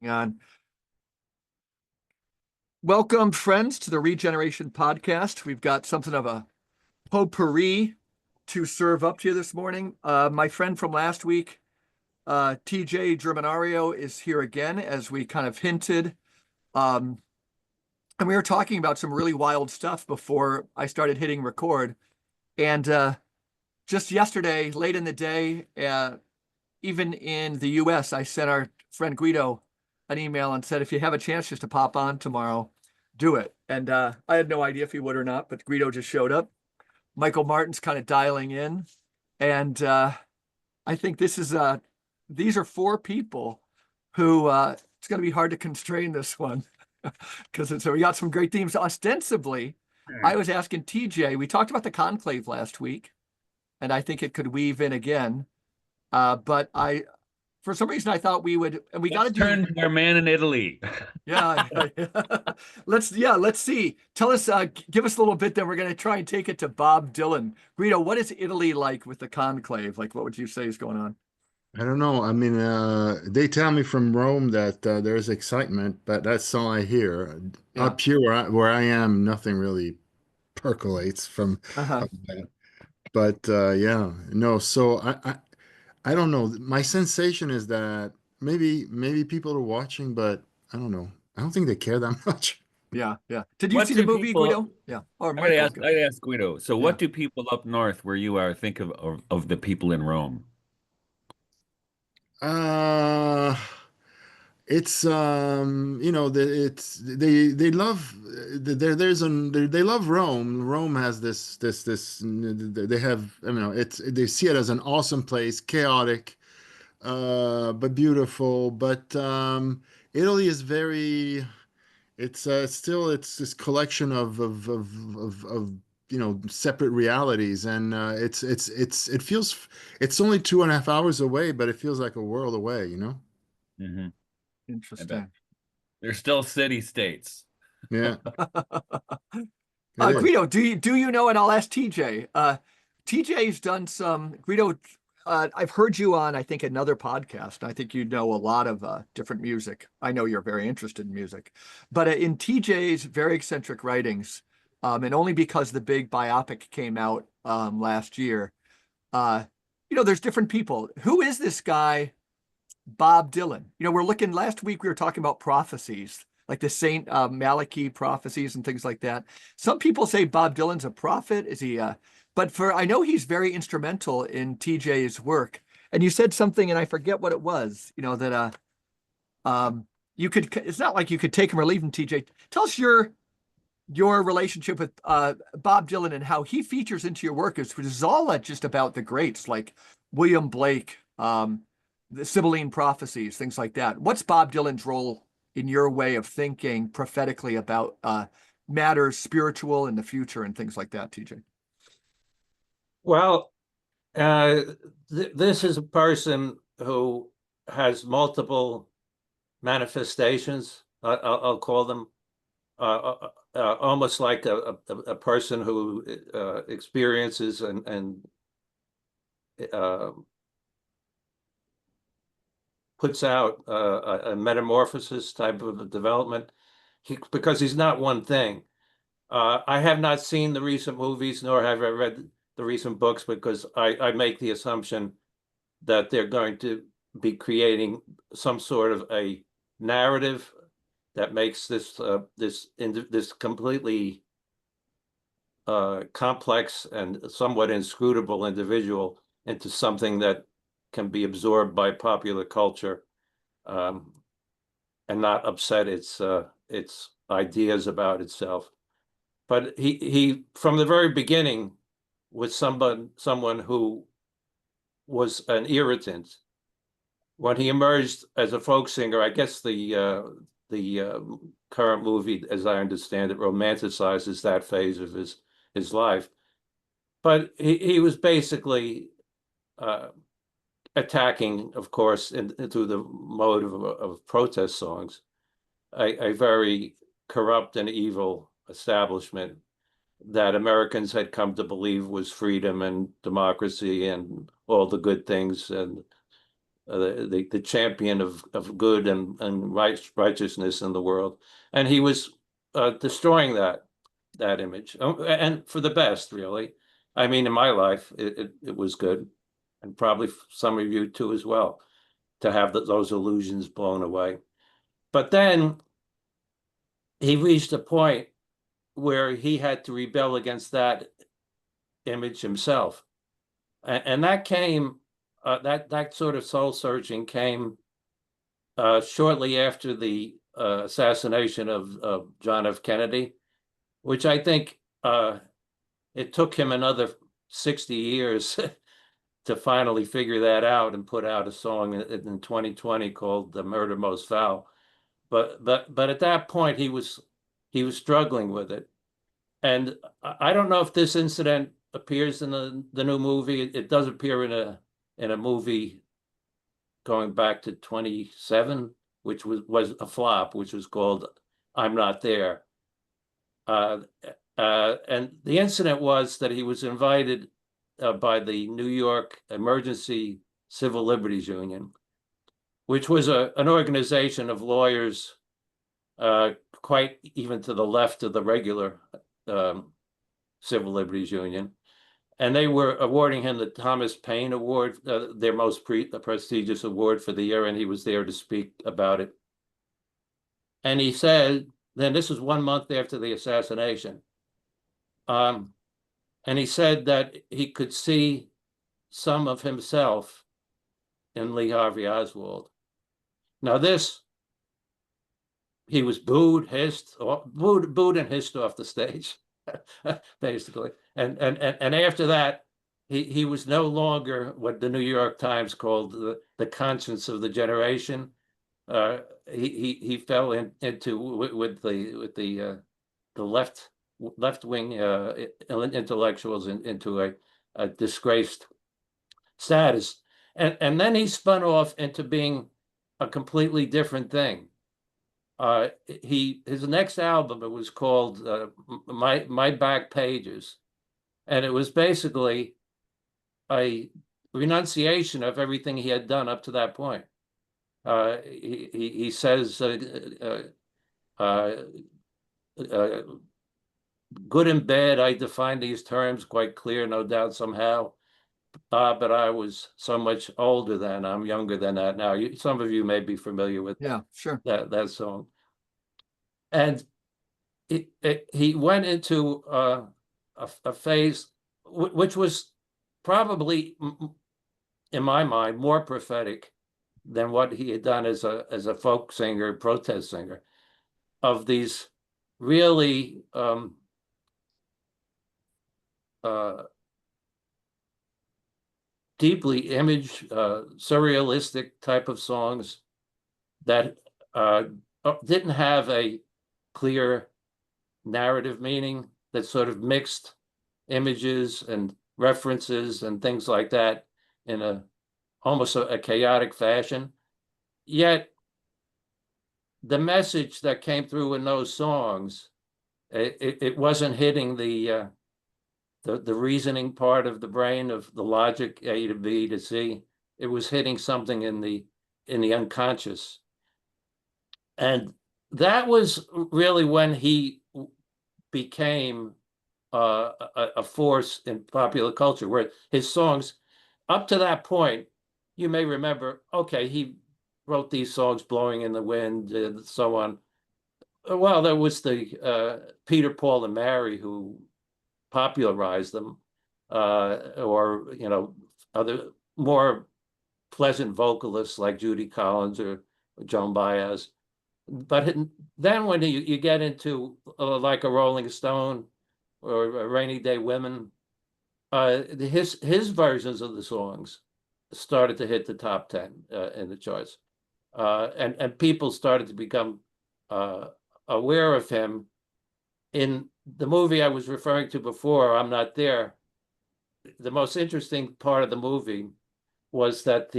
On. Welcome, friends, to the Regeneration Podcast. We've got something of a potpourri to serve up to you this morning. My friend from last week, TJ Germinario, is here again, as we kind of hinted. And we were talking about some really wild stuff before I started hitting record. And just yesterday, late in the day, even in the US, I sent our friend Guido an email and said, if you have a chance just to pop on tomorrow, do it. And I had no idea if he would or not, but Guido just showed up. Michael Martin's kind of dialing in. And I think these are four people who it's going to be hard to constrain this one because we got some great themes. Ostensibly, I was asking TJ, we talked about the Conclave last week, and I think it could weave in again. But for some reason, I thought we would, and we got to turn to our man in Italy. Yeah. Let's see. Tell us, give us a little bit, then we're going to try and take it to Bob Dylan. Guido, what is Italy like with the Conclave? Like, what would you say is going on? I don't know. I mean, they tell me from Rome that there's excitement, but that's all I hear. Yeah. Up here where I am, nothing really percolates from Uh-huh. that. But yeah, no. So I don't know. My sensation is that maybe people are watching, but I don't know. I don't think they care that much. Yeah. Did you What see the do movie, people? Guido? Yeah. Or I gotta Michael? ask. I gotta ask Guido. So, Yeah. what do people up north, where you are, think of the people in Rome? Uh, it's it's they love they love Rome. Rome has this they have, it's, they see it as an awesome place, chaotic, but beautiful. But Italy is very, it's still, it's this collection of separate realities, and it feels, it's only 2.5 hours away, but it feels like a world away. Hmm. I bet Interesting. they're still city states. Yeah, it is. Guido, do you know? And I'll ask TJ. TJ's done some. Guido, I've heard you on, I think, another podcast. I think you know a lot of different music. I know you're very interested in music, but in TJ's very eccentric writings, and only because the big biopic came out last year, uh, there's different people. Who is this guy, Bob Dylan? We're looking. Last week we were talking about prophecies, like the Saint Malachi prophecies and things like that. Some people say Bob Dylan's a prophet. Is he? But I know he's very instrumental in TJ's work. And you said something, and I forget what it was. That you could. It's not like you could take him or leave him. TJ, tell us your relationship with Bob Dylan and how he features into your work, which is all just about the greats like William Blake, the Sibylline prophecies, things like that. What's Bob Dylan's role in your way of thinking prophetically about matters spiritual in the future and things like that, TJ? Well, this is a person who has multiple manifestations. I'll call them almost like a person who experiences and puts out a metamorphosis type of a development, because he's not one thing. I have not seen the recent movies, nor have I read the recent books, because I make the assumption that they're going to be creating some sort of a narrative that makes this completely complex and somewhat inscrutable individual into something that can be absorbed by popular culture, and not upset its ideas about itself. But he from the very beginning was someone who was an irritant. When he emerged as a folk singer, I guess the current movie, as I understand it, romanticizes that phase of his life. But he was basically attacking, of course, through the mode of protest songs, a very corrupt and evil establishment that Americans had come to believe was freedom and democracy and all the good things, and the champion of good and righteousness in the world, and he was destroying that image, and for the best, really. I mean, in my life, it was good, and probably some of you too as well, to have those illusions blown away. But then he reached a point where he had to rebel against that image himself, and that came that sort of soul searching came shortly after the assassination of John F. Kennedy, which I think it took him another 60 years to finally figure that out and put out a song in 2020 called "The Murder Most Foul." But at that point he was struggling with it, and I don't know if this incident appears in the new movie. It does appear in a movie going back to 27, which was a flop, which was called "I'm Not There." And the incident was that he was invited by the New York Emergency Civil Liberties Union, which was an organization of lawyers quite even to the left of the regular Civil Liberties Union. And they were awarding him the Thomas Paine Award, their most prestigious award for the year, and he was there to speak about it. And he said, then this was 1 month after the assassination, and he said that he could see some of himself in Lee Harvey Oswald. Now this, he was booed, hissed, booed and hissed off the stage, basically. And after that, he was no longer what the New York Times called the conscience of the generation. He fell into with the left wing intellectuals into a disgraced status, and then he spun off into being a completely different thing. His next album, it was called My Back Pages, and it was basically a renunciation of everything he had done up to that point. He says good and bad, I define these terms quite clear, no doubt somehow. But I was so much older then. I'm younger than that now. Some of you may be familiar with sure. that song. And he went into a phase which was probably, in my mind, more prophetic than what he had done as a folk singer, protest singer, of these really deeply image, surrealistic type of songs that didn't have a clear narrative meaning, that sort of mixed images and references and things like that in almost a chaotic fashion. Yet the message that came through in those songs, it wasn't hitting the reasoning part of the brain, of the logic, A to B to C. It was hitting something in the unconscious. And that was really when he became a force in popular culture, where his songs, up to that point, you may remember, okay, he wrote these songs, Blowing in the Wind, and so on. Well, there was the Peter, Paul, and Mary who popularized them, or other more pleasant vocalists like Judy Collins or Joan Baez. But then when you get into like a Rolling Stone or a Rainy Day Women, his versions of the songs started to hit the top 10 in the charts, and people started to become aware of him. In the movie I was referring to before, I'm Not There, the most interesting part of the movie was that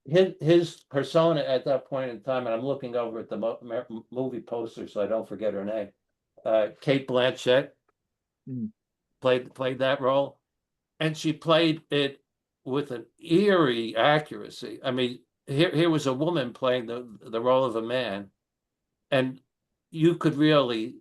his persona at that point in time, and I'm looking over at the movie poster so I don't forget her name, Cate Blanchett played that role, and she played it with an eerie accuracy. I mean, here was a woman playing the role of a man, and you could really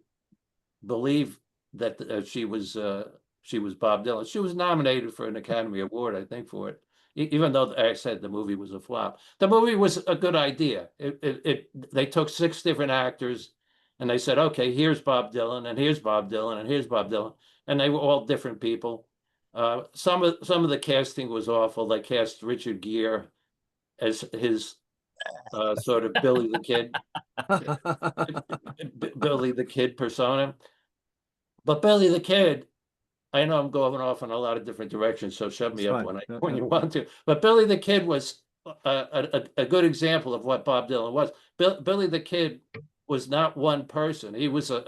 believe that she was Bob Dylan. She was nominated for an Academy Award, I think, for it. Even though I said the movie was a flop, the movie was a good idea. They took 6 different actors, and they said, okay, here's Bob Dylan, and here's Bob Dylan, and here's Bob Dylan, and they were all different people. Some of the casting was awful. They cast Richard Gere as his sort of Billy the Kid persona. But Billy the Kid, I know I'm going off in a lot of different directions, so shut me That's up fine. when Yeah, when yeah. you want to. But Billy the Kid was a good example of what Bob Dylan was. Billy the Kid was not one person. He was an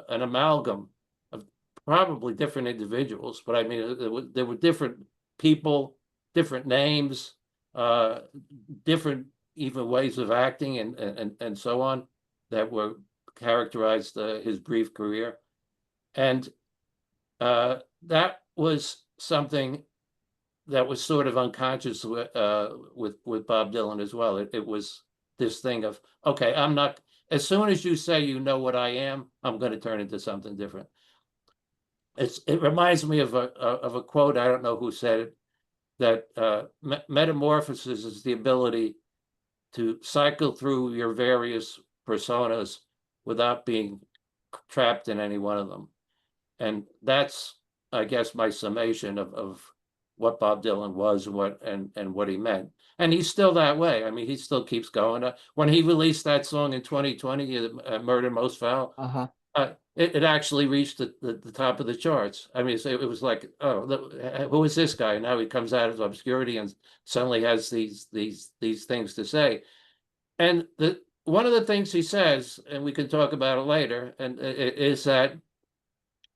amalgam of probably different individuals, but I mean, there were different people, different names, uh, different even ways of acting and so on that were characterized his brief career. And that was something that was sort of unconscious with Bob Dylan as well. It was this thing of, okay, I'm not, as soon as you say you know what I am, I'm going to turn into something different. It reminds me of a quote, I don't know who said it, that metamorphosis is the ability to cycle through your various personas without being trapped in any one of them. And that's, I guess, my summation of what Bob Dylan was and what he meant. And he's still that way. I mean, he still keeps going. When he released that song in 2020, Murder Most Foul, Uh-huh. it actually reached the top of the charts. I mean, it was like, oh, who is this guy? Now he comes out of obscurity and suddenly has these things to say. And one of the things he says, and we can talk about it later, and is that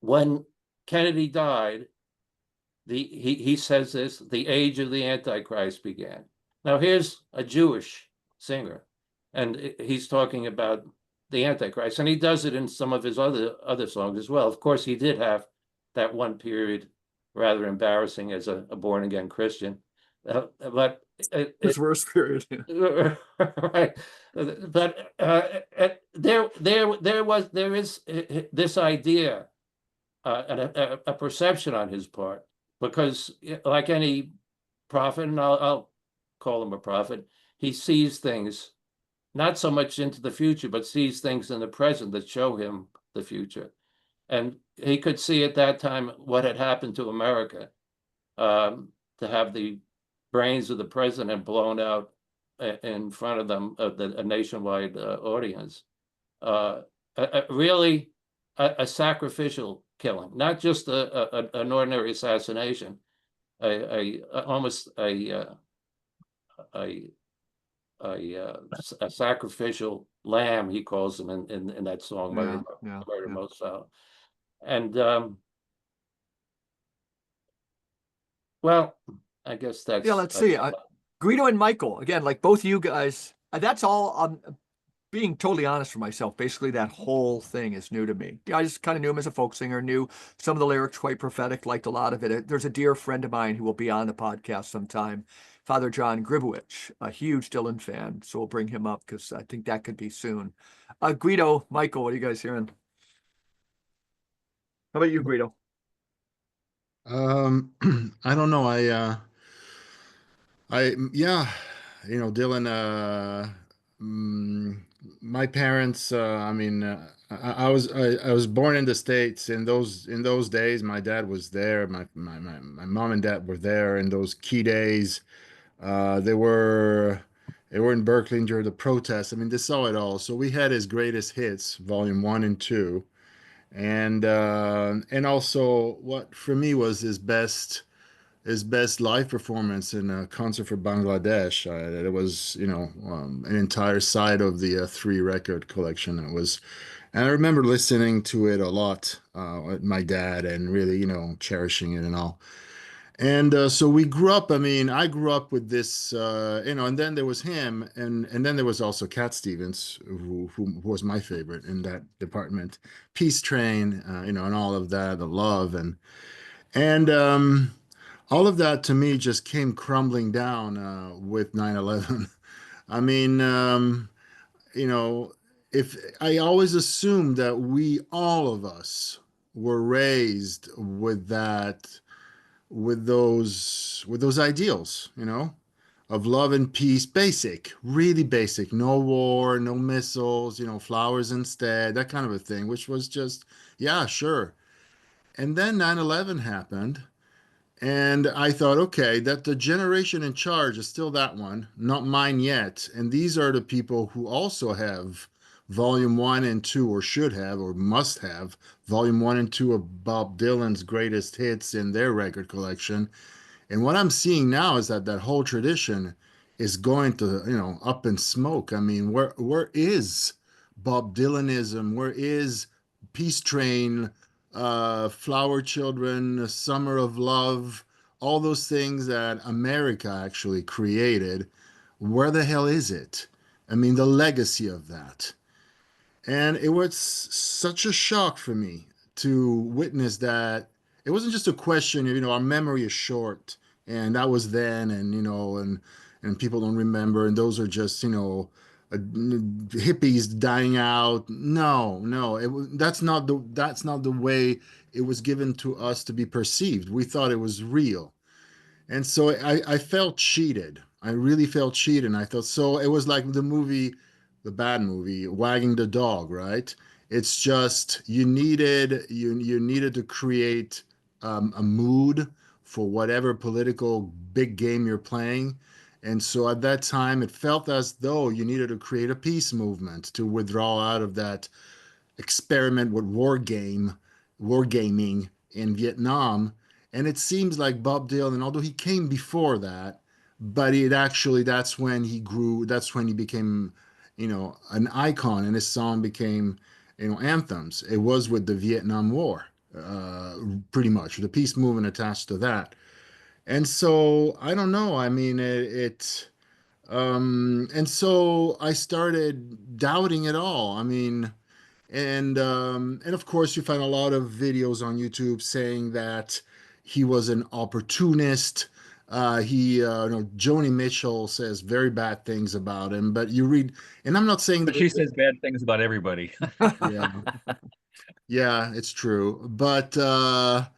when Kennedy died, he says this, the age of the Antichrist began. Now here's a Jewish singer, and he's talking about the Antichrist, and he does it in some of his other songs as well. Of course, he did have that one period rather embarrassing as a born again Christian, but His worst period. right. But there is this idea and a perception on his part, because like any prophet, and I'll call him a prophet, he sees things not so much into the future, but sees things in the present that show him the future. And he could see at that time what had happened to America, to have the brains of the president blown out in front of them, a nationwide audience. Really a sacrificial killing, not just an ordinary assassination, almost a sacrificial lamb, he calls them in that song, Yeah, yeah, Murder yeah. Most Foul. And well, I guess Yeah, that's let's see. Guido and Michael, again, like both you guys, that's all being totally honest for myself. Basically, that whole thing is new to me. Yeah, I just kind of knew him as a folk singer, knew some of the lyrics quite prophetic, liked a lot of it. There's a dear friend of mine who will be on the podcast sometime, Father John Gribowich, a huge Dylan fan. So we'll bring him up because I think that could be soon. Guido, Michael, what are you guys hearing? How about you, Guido? I don't know. Yeah, Dylan, mm, my parents, I mean, I was born in the States in those days. My dad was there. My mom and dad were there in those key days. They were in Berkeley during the protests. I mean, they saw it all. So we had his greatest hits, volume one and two, and also what for me was his best live performance in a concert for Bangladesh. It was, an entire side of the three record collection. And I remember listening to it a lot with my dad and really, cherishing it and all. And so we grew up. I mean, I grew up with this, and then there was him, and then there was also Cat Stevens, who was my favorite in that department. Peace Train, and all of that, the love and. all of that to me just came crumbling down with 9/11. I mean, you know, if I always assumed that we, all of us, were raised with those ideals, of love and peace, basic, really basic, no war, no missiles, flowers instead, that kind of a thing, which was just, yeah, sure. And then 9/11 happened. And I thought, okay, that the generation in charge is still that one, not mine yet. And these are the people who also have volume one and two, or should have, or must have volume one and two of Bob Dylan's greatest hits in their record collection. And what I'm seeing now is that that whole tradition is going to, up in smoke. I mean, where is Bob Dylanism? Where is Peace Train, Flower Children, Summer of Love, all those things that America actually created? Where the hell is it? I mean, the legacy of that. And it was such a shock for me to witness that it wasn't just a question of, our memory is short and that was then, and, and people don't remember, and those are just, hippies dying out. No, no, that's not the way it was given to us to be perceived. We thought it was real. And so I felt cheated. I really felt cheated. And I thought, so it was like the movie, the bad movie, Wagging the Dog, right? It's just you needed to create a mood for whatever political big game you're playing. And so at that time, it felt as though you needed to create a peace movement to withdraw out of that experiment with wargaming in Vietnam. And it seems like Bob Dylan, although he came before that, but it actually, that's when he grew, that's when he became, an icon, and his song became, anthems. It was with the Vietnam War, pretty much, the peace movement attached to that. And so I don't know. I mean, and so I started doubting it all. I mean, and of course, you find a lot of videos on YouTube saying that he was an opportunist. Joni Mitchell says very bad things about him, but you read, and I'm not saying But that, she says bad things about everybody. yeah, yeah, it's true. But that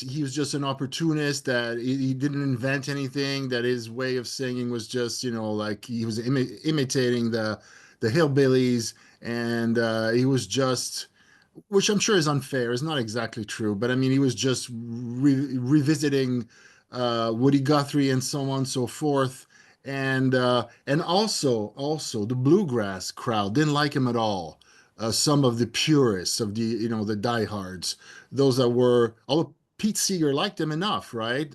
he was just an opportunist, that he didn't invent anything, that his way of singing was just, like he was imitating the hillbillies, and he was just, which I'm sure is unfair, is not exactly true, but I mean, he was just revisiting Woody Guthrie and so on and so forth. And also the bluegrass crowd didn't like him at all. Some of the purists of the diehards, those that were, although Pete Seeger liked him enough, right?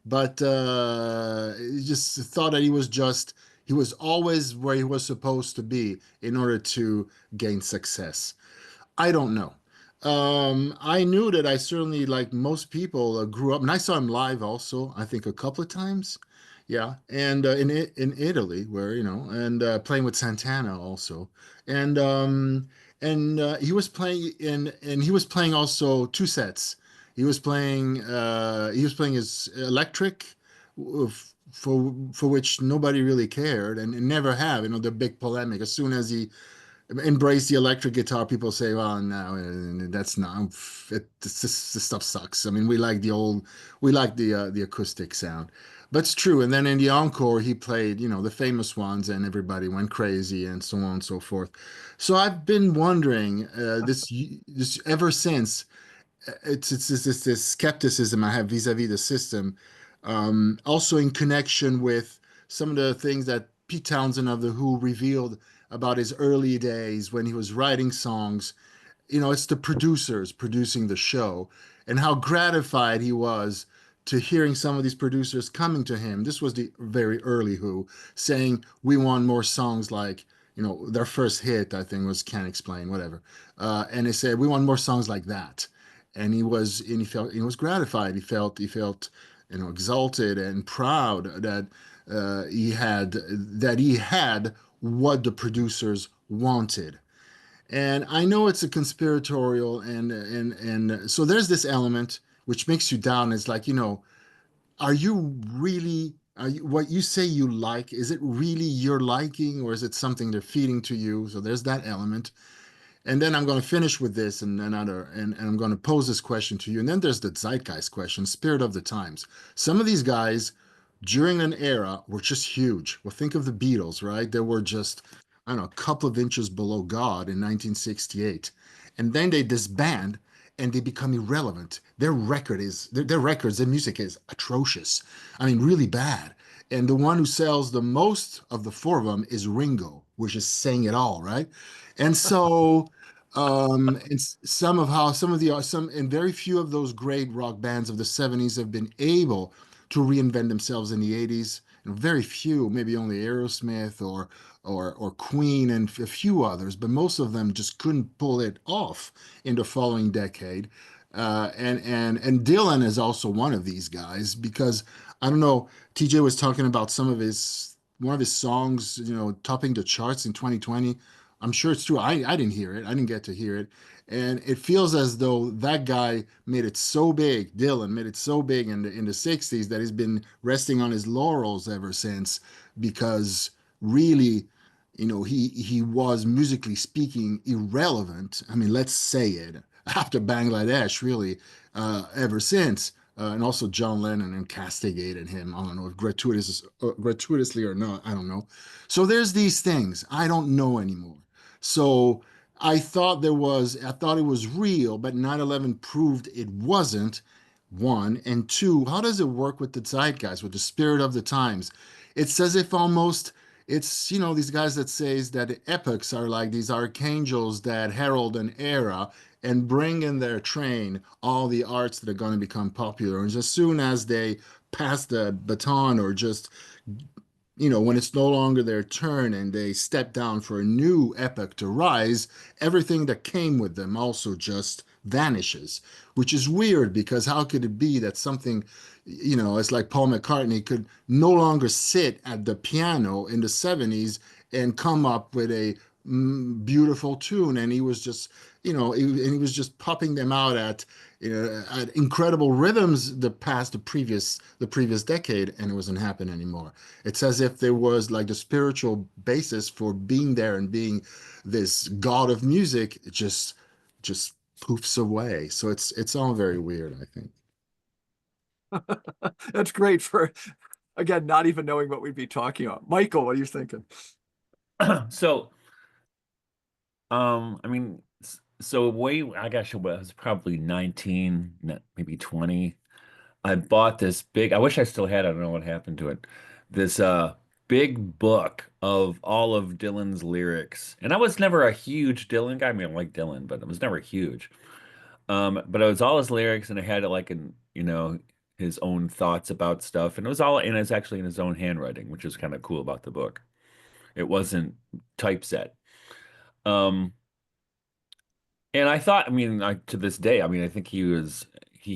But he just thought that he was always where he was supposed to be in order to gain success. I don't know. I knew that I certainly, like most people, grew up, and I saw him live also, I think a couple of times. Yeah, and in Italy, where and playing with Santana also, and he was playing and he was playing also two sets. He was playing his electric, for which nobody really cared, and never have. The big polemic as soon as he embrace the electric guitar, people say, well, no, that's not this stuff sucks. I mean, we like the acoustic sound. But it's true. And then in the encore he played, the famous ones, and everybody went crazy, and so on and so forth. So I've been wondering, this ever since. It's this skepticism I have vis-a-vis the system, also in connection with some of the things that Pete Townsend of The Who revealed about his early days when he was writing songs. It's the producers producing the show, and how gratified he was to hearing some of these producers coming to him. This was the very early Who, saying, we want more songs like, their first hit, I think, was Can't Explain, whatever. And they said, we want more songs like that. And he was gratified. He felt exalted and proud that he had what the producers wanted. And I know it's a conspiratorial, and so there's this element which makes you down. It's like, are you really, what you say you like, is it really your liking or is it something they're feeding to you? So there's that element. And then I'm going to finish with this and another, and I'm going to pose this question to you. And then there's the zeitgeist question, spirit of the times. Some of these guys during an era were just huge. Well, think of the Beatles, right? They were just, I don't know, a couple of inches below God in 1968. And then they disband and they become irrelevant. Their records, their music is atrocious. I mean, really bad. And the one who sells the most of the four of them is Ringo, which is saying it all, right? And so, and some of the some and very few of those great rock bands of the 70s have been able to reinvent themselves in the 80s. And very few, maybe only Aerosmith or Queen and a few others, but most of them just couldn't pull it off in the following decade. And Dylan is also one of these guys because I don't know. TJ was talking about some of his one of his songs, topping the charts in 2020. I'm sure it's true. I didn't hear it. I didn't get to hear it. And it feels as though that guy made it so big, Dylan made it so big in the 60s that he's been resting on his laurels ever since because really, he was musically speaking irrelevant. I mean, let's say it after Bangladesh, really, ever since. And also John Lennon and castigated him. I don't know if gratuitously or not. I don't know. So there's these things I don't know anymore. So I thought it was real, but 9/11 proved it wasn't. One and two, how does it work with the zeitgeist, with the spirit of the times? It's as if almost it's these guys that says that epochs are like these archangels that herald an era and bring in their train all the arts that are going to become popular. And as soon as they pass the baton or just when it's no longer their turn and they step down for a new epoch to rise, everything that came with them also just vanishes, which is weird because how could it be that something, it's like Paul McCartney could no longer sit at the piano in the 70s and come up with a beautiful tune and he was just and he was just popping them out at incredible rhythms the previous decade and it wasn't happening anymore. It's as if there was like the spiritual basis for being there and being this god of music. It just poofs away. So it's all very weird, I think. That's great for, again, not even knowing what we'd be talking about. Michael, what are you thinking? So, I mean, so I guess it was probably 19, maybe 20. I bought this big, I wish I still had it. I don't know what happened to it. This big book of all of Dylan's lyrics. And I was never a huge Dylan guy. I mean, I like Dylan, but I was never huge. But it was all his lyrics and it had like his own thoughts about stuff. And it's actually in his own handwriting, which is kind of cool about the book. It wasn't typeset. Um, and I thought, I mean, to this day, I mean, I think he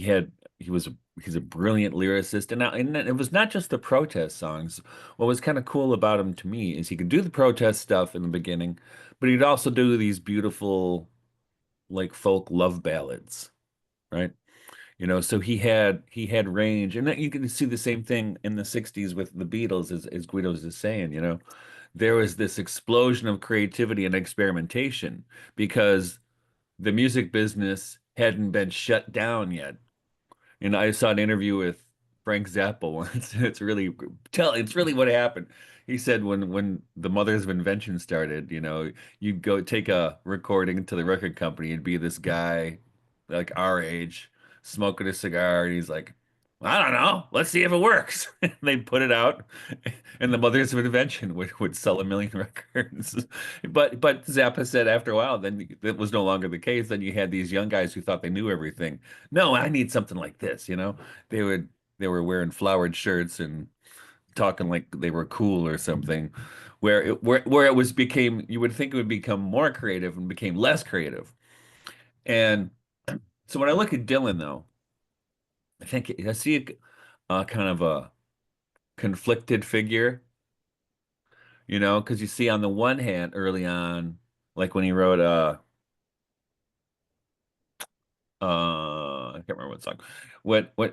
had, he was, he's a brilliant lyricist. And it was not just the protest songs. What was kind of cool about him to me is he could do the protest stuff in the beginning, but he'd also do these beautiful, like folk love ballads, right? So he had range, and then you can see the same thing in the 60s with the Beatles, as Guido's is saying, there was this explosion of creativity and experimentation because the music business hadn't been shut down yet. And I saw an interview with Frank Zappa once. It's really what happened. He said when the Mothers of Invention started, you'd go take a recording to the record company and be this guy like our age smoking a cigar, and he's like, I don't know, let's see if it works. And they put it out, and the Mothers of Invention would sell 1 million records. But Zappa said after a while, then that was no longer the case. Then you had these young guys who thought they knew everything. No, I need something like this. They would they were wearing flowered shirts and talking like they were cool or something, where it was became you would think it would become more creative and became less creative. And so when I look at Dylan though, I think I see a kind of a conflicted figure, because you see on the one hand early on, like when he wrote I can't remember what song.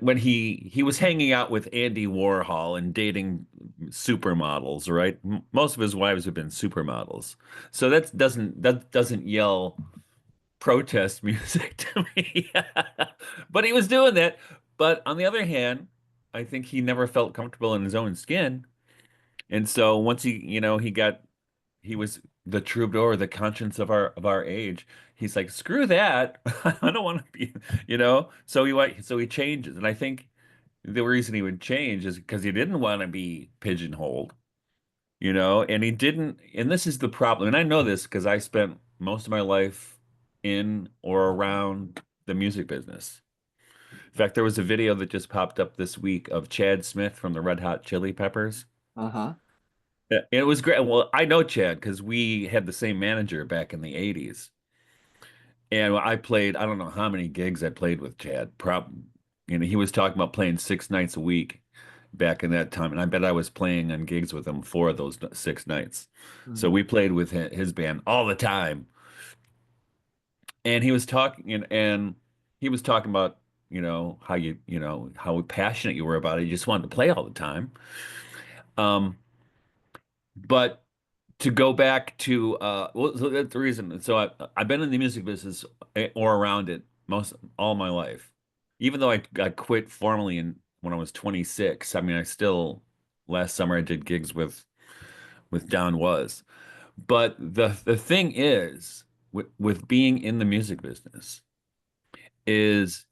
When he was hanging out with Andy Warhol and dating supermodels, right? Most of his wives have been supermodels. So that doesn't yell protest music to me. But he was doing that. But on the other hand, I think he never felt comfortable in his own skin. And so once he was the troubadour, the conscience of our age. He's like, screw that. I don't want to be, So he changes. And I think the reason he would change is because he didn't want to be pigeonholed, and he didn't, and this is the problem. And I know this because I spent most of my life in or around the music business. In fact, there was a video that just popped up this week of Chad Smith from the Red Hot Chili Peppers. Uh-huh. Yeah, it was great. Well, I know Chad because we had the same manager back in the 80s. And I don't know how many gigs I played with Chad. He was talking about playing 6 nights a week back in that time. And I bet I was playing on gigs with him 4 of those 6 nights. So Mhm. we played with his band all the time. And he was talking about, how passionate you were about it. You just wanted to play all the time. Um, but to go back to well, so that's the reason. So I've been in the music business or around it most all my life. Even though I quit formally when I was 26. I mean, I still last summer I did gigs with Don Was. But the thing is with being in the music business is,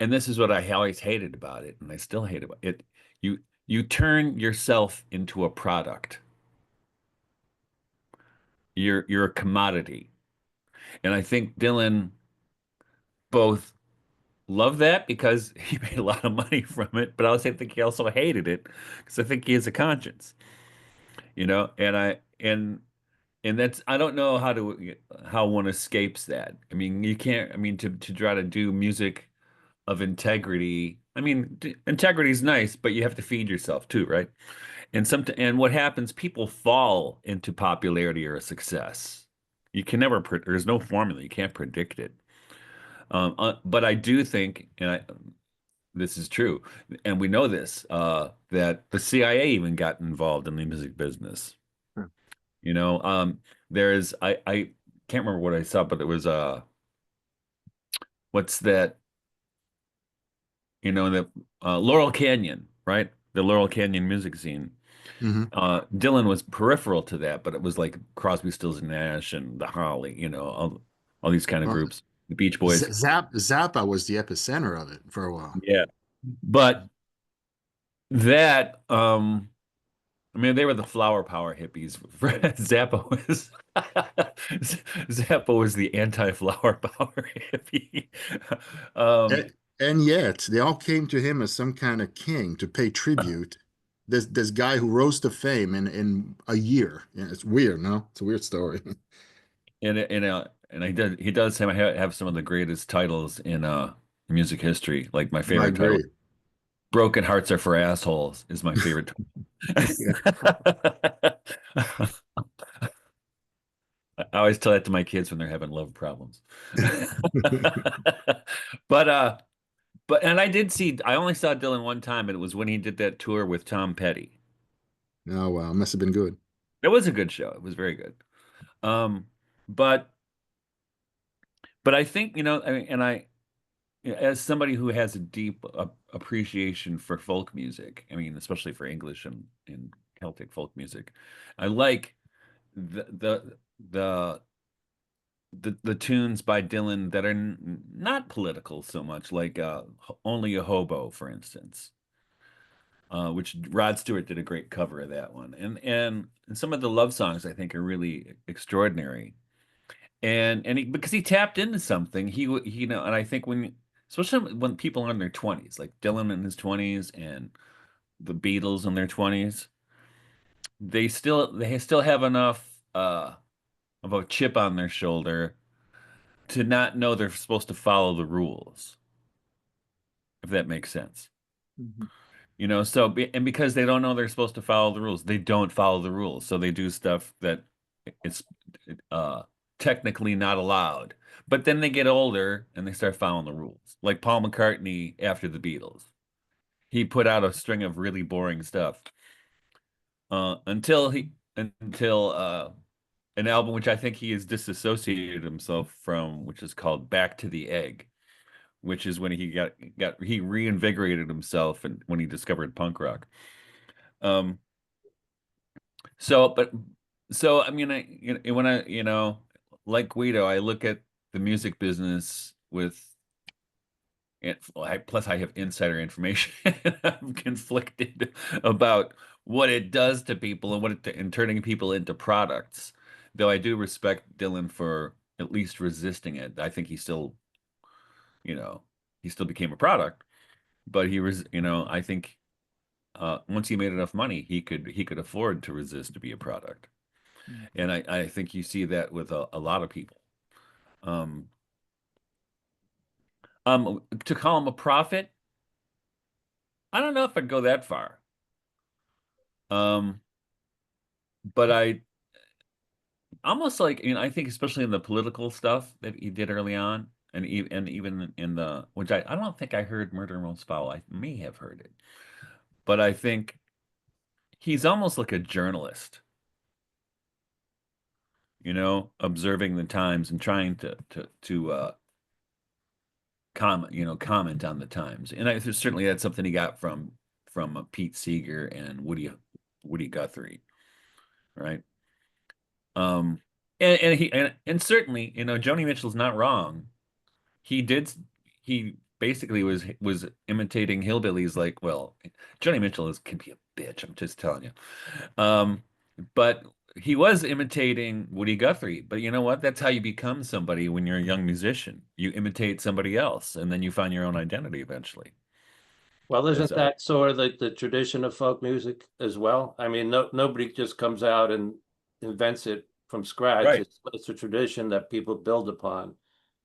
and this is what I always hated about it, and I still hate about it. You you turn yourself into a product. You're a commodity. And I think Dylan both loved that because he made a lot of money from it, but I also think he also hated it because I think he has a conscience, and that's I don't know how one escapes that. I mean, you can't. I mean, to try to do music of integrity. I mean, integrity is nice, but you have to feed yourself too, right? And what happens? People fall into popularity or a success. You can never. There's no formula. You can't predict it. But I do think, this is true, and we know this, that the CIA even got involved in the music business. Sure. You know, I can't remember what I saw, but it was what's that? The Laurel Canyon, right? The Laurel Canyon music scene. Hmm. Dylan was peripheral to that, but it was like Crosby, Stills and Nash and the Holly, all these kind of Well, groups, the Beach Boys. Zappa was the epicenter of it for a while. Yeah. But that I mean, they were the flower power hippies. Zappa was Zappa was the anti-flower power hippie. Um, And, and yet, they all came to him as some kind of king to pay tribute. This guy who rose to fame in a year. Yeah, it's weird, no? It's a weird story. and he does have some of the greatest titles in music history. Like my I favorite title, agree. "Broken Hearts Are for Assholes," is my favorite. Yeah. I always tell that to my kids when they're having love problems. But I only saw Dylan one time, and it was when he did that tour with Tom Petty. Oh, wow. Must have been good. It was a good show. It was very good. Um, but but I think, I mean, as somebody who has a deep appreciation for folk music, I mean, especially for English and Celtic folk music, I like the the the the tunes by Dylan that are not political so much, like "Only a Hobo," for instance, which Rod Stewart did a great cover of that one, and some of the love songs I think are really extraordinary, because he tapped into something, and I think especially when people are in their 20s, like Dylan in his 20s and the Beatles in their 20s, they still have enough of a chip on their shoulder to not know they're supposed to follow the rules, if that makes sense. Mhm. And because they don't know they're supposed to follow the rules, they don't follow the rules. So they do stuff that it's technically not allowed. But then they get older and they start following the rules. Like Paul McCartney after the Beatles. He put out a string of really boring stuff until an album which I think he has disassociated himself from, which is called Back to the Egg, which is when he reinvigorated himself and when he discovered punk rock. Um, so but so I mean when I like Guido, I look at the music business with plus I have insider information. I'm conflicted about what it does to people and and turning people into products. Though I do respect Dylan for at least resisting it. I think you know, he still became a product, but I think once he made enough money, he could afford to resist to be a product. And I think you see that with a lot of people. Um, to call him a prophet, I don't know if I'd go that far. Um, but I almost like, I think especially in the political stuff that he did early on, and even in the which I don't think I heard Murder Most Foul. I may have heard it, but I think he's almost like a journalist, observing the times and trying to comment on the times. And certainly that's something he got from Pete Seeger and Woody Guthrie, right? Um, and certainly, Joni Mitchell's not wrong. He did. He basically was imitating hillbillies. Like, well, Joni Mitchell can be a bitch. I'm just telling you. But he was imitating Woody Guthrie. But you know what? That's how you become somebody when you're a young musician. You imitate somebody else, and then you find your own identity eventually. Well, isn't So, that sort of the tradition of folk music as well? I mean, nobody just comes out and invents it from scratch. right. It's a tradition that people build upon.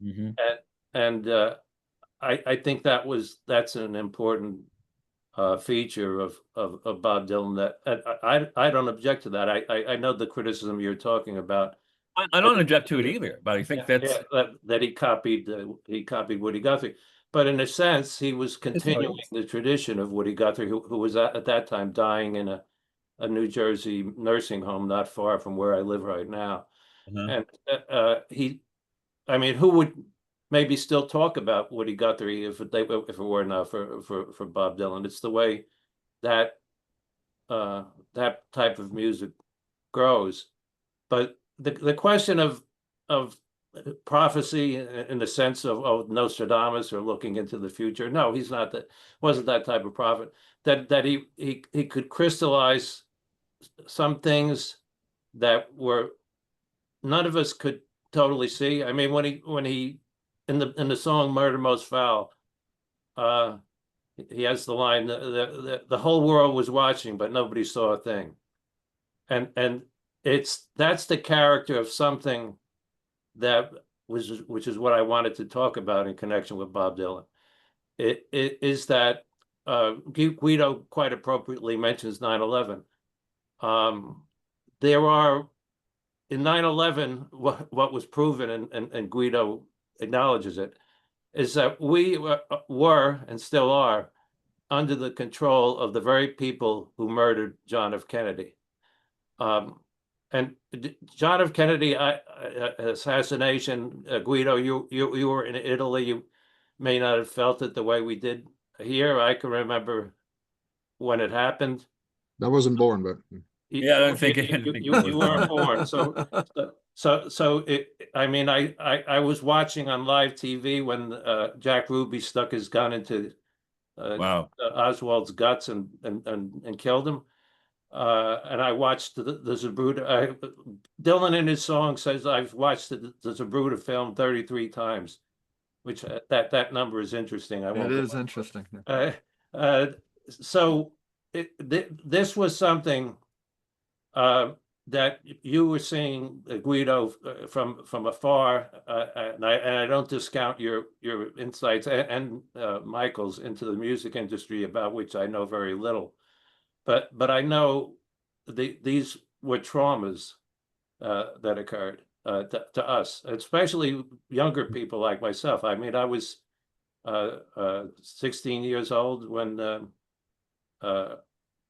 Hmm. And I think that's an important feature of Bob Dylan that I don't object to that. I know the criticism you're talking about. I don't object to it either, but I think Yeah, that's that he copied Woody Guthrie, but in a sense he was it's how it continuing is. the tradition of Woody Guthrie, who was at that time dying in a New Jersey nursing home not far from where I live right now. Uh-huh. And I mean, who would maybe still talk about Woody Guthrie if it were not for Bob Dylan? It's the way that that type of music grows. But the question of prophecy in the sense of Nostradamus or looking into the future, no, he's not that. Wasn't that type of prophet. That he could crystallize some things that were none of us could totally see. I mean, when he in the song "Murder Most Foul," uh, he has the line, the whole world was watching, but nobody saw a thing. And that's the character of something that which is what I wanted to talk about in connection with Bob Dylan. It is that Guido quite appropriately mentions 9/11. There are in 9/11 what was proven, and Guido acknowledges it, is that we were and still are under the control of the very people who murdered John F. Kennedy. Um, and John F. Kennedy assassination, Guido, you were in Italy. You may not have felt it the way we did here. I can remember when it happened. I wasn't born, but Yeah, I don't think it You weren't born. I mean, I was watching on live TV when Jack Ruby stuck his gun into wow. Oswald's guts and killed him. And I watched the Zabruta. Dylan in his song says I've watched the Zabruta film 33 times, which that number is interesting. I It won't go is interesting. uh, so this was something that you were seeing, Guido, from afar, and I don't discount your insights and Michael's into the music industry, about which I know very little, but I know these were traumas that occurred, to us, especially younger people like myself. I mean, I was 16 years old when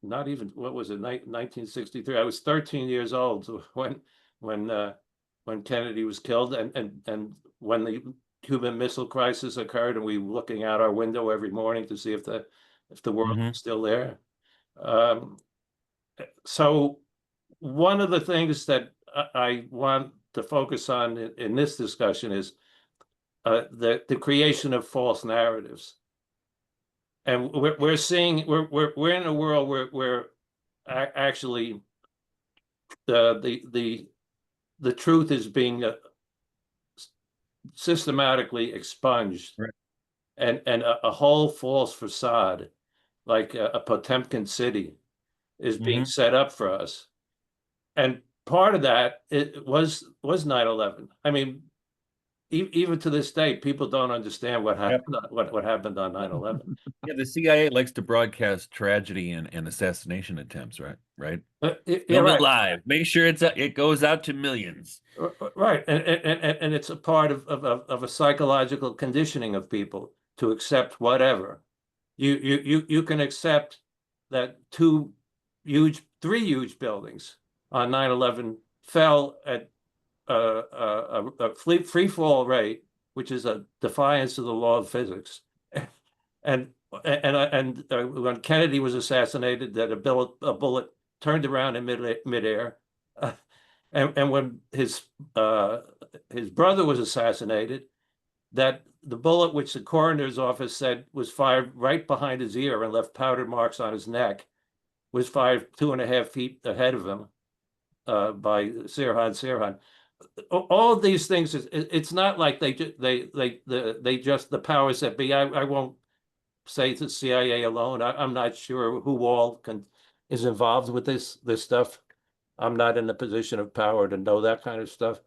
not even, what was it, 1963. I was 13 years old when when Kennedy was killed, and when the Cuban Missile Crisis occurred, and we were looking out our window every morning to see if the world was still there. So one of the things that I want to focus on in this discussion is the creation of false narratives. And we're seeing we're in a world where actually the truth is being systematically expunged, Right. and a whole false facade, like a Potemkin city, is being set up for us. And part of that it was 9/11. I mean, even to this day, people don't understand what Yep. happened what happened on 9/11. Yeah, the CIA likes to broadcast tragedy and assassination attempts, right? Right. Yeah, Film it right. live. Make sure it goes out to millions. Right, and it's a part of a psychological conditioning of people to accept whatever. You can accept that three huge buildings on 9/11 fell at a free fall rate, which is a defiance of the law of physics. And when Kennedy was assassinated, that a bullet turned around in midair. And when his brother was assassinated, that the bullet, which the coroner's office said was fired right behind his ear and left powder marks on his neck, was fired 2.5 feet ahead of him by Sirhan. All of these things, it's not like they just the powers that be. I won't say the CIA alone. I'm not sure who all is involved with this stuff. I'm not in a position of power to know that kind of stuff.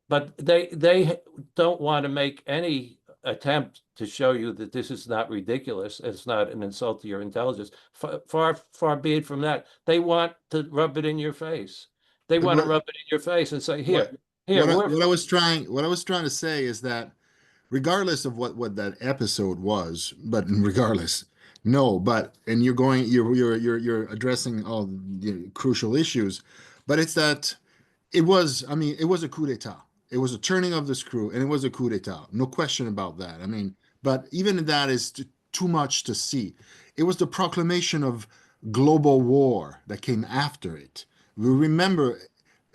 But they don't want to make any attempt to show you that this is not ridiculous. It's not an insult to your intelligence. Far be it from that. They want to rub it in your face. They want to rub it in your face and say, here, what I was trying to say is that regardless of what that episode was, but regardless, no, but and you're addressing all the crucial issues, but it's that I mean, it was a coup d'etat. It was a turning of the screw, and it was a coup d'etat. No question about that. I mean, but even that is too much to see. It was the proclamation of global war that came after it. We remember,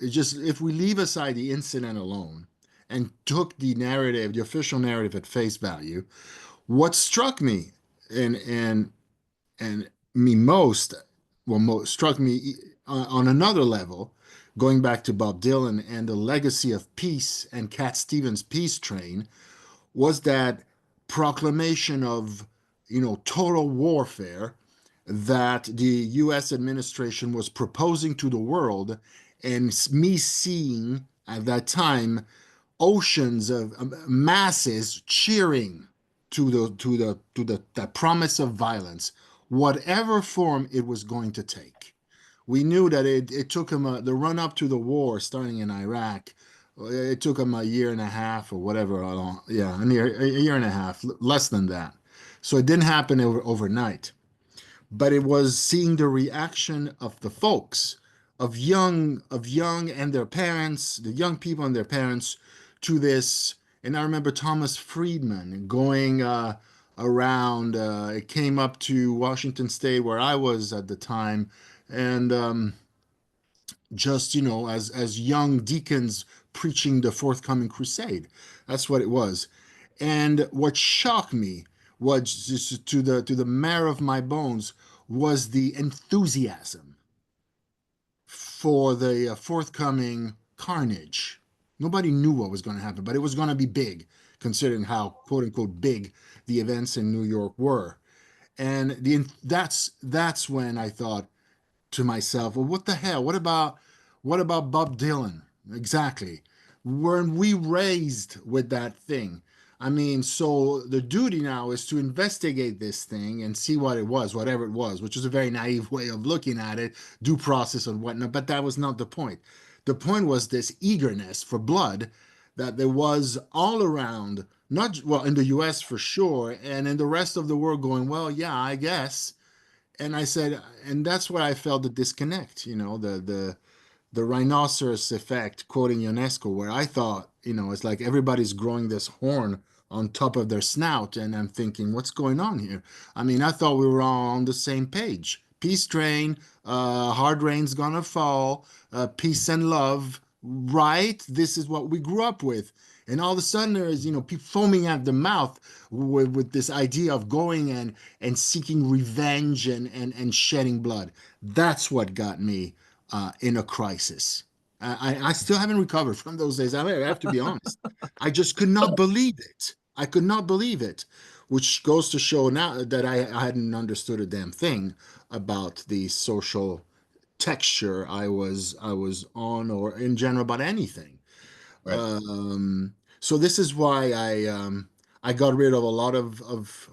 just if we leave aside the incident alone and took the narrative, the official narrative at face value, what struck me and me most, well, most struck me on another level, going back to Bob Dylan and the legacy of peace and Cat Stevens' Peace Train, was that proclamation of, total warfare that the US administration was proposing to the world, and me seeing at that time oceans of masses cheering to the promise of violence, whatever form it was going to take. We knew that it took him the run up to the war starting in Iraq. It took him a year and a half or whatever. Yeah, a year and a half, less than that. So it didn't happen overnight, but it was seeing the reaction of the folks, of young and their parents, the young people and their parents, to this. And I remember Thomas Friedman going around. It came up to Washington State, where I was at the time, and just as young deacons preaching the forthcoming crusade. That's what it was. And what shocked me was just to the marrow of my bones was the enthusiasm for the forthcoming carnage. Nobody knew what was going to happen, but it was going to be big, considering how quote unquote big the events in New York were. And that's when I thought to myself, well, what the hell? What about Bob Dylan? Exactly. Weren't we raised with that thing? I mean, so the duty now is to investigate this thing and see what it was, whatever it was, which is a very naive way of looking at it, due process and whatnot. But that was not the point. the point was this eagerness for blood that there was all around, not well in the US for sure, and in the rest of the world going, well, yeah, I guess. And I said, and that's where I felt the disconnect, the rhinoceros effect, quoting UNESCO, where I thought, it's like everybody's growing this horn on top of their snout. And I'm thinking, what's going on here? I mean, I thought we were all on the same page. Peace train, hard rain's gonna fall, peace and love, right? This is what we grew up with. And all of a sudden, there is, people foaming at the mouth with this idea of going and seeking revenge and shedding blood. That's what got me in a crisis. I still haven't recovered from those days. I have to be honest. I just could not believe it. I could not believe it, which goes to show now that I hadn't understood a damn thing about the social texture I was on, or in general about anything. Right. So this is why I got rid of a lot of,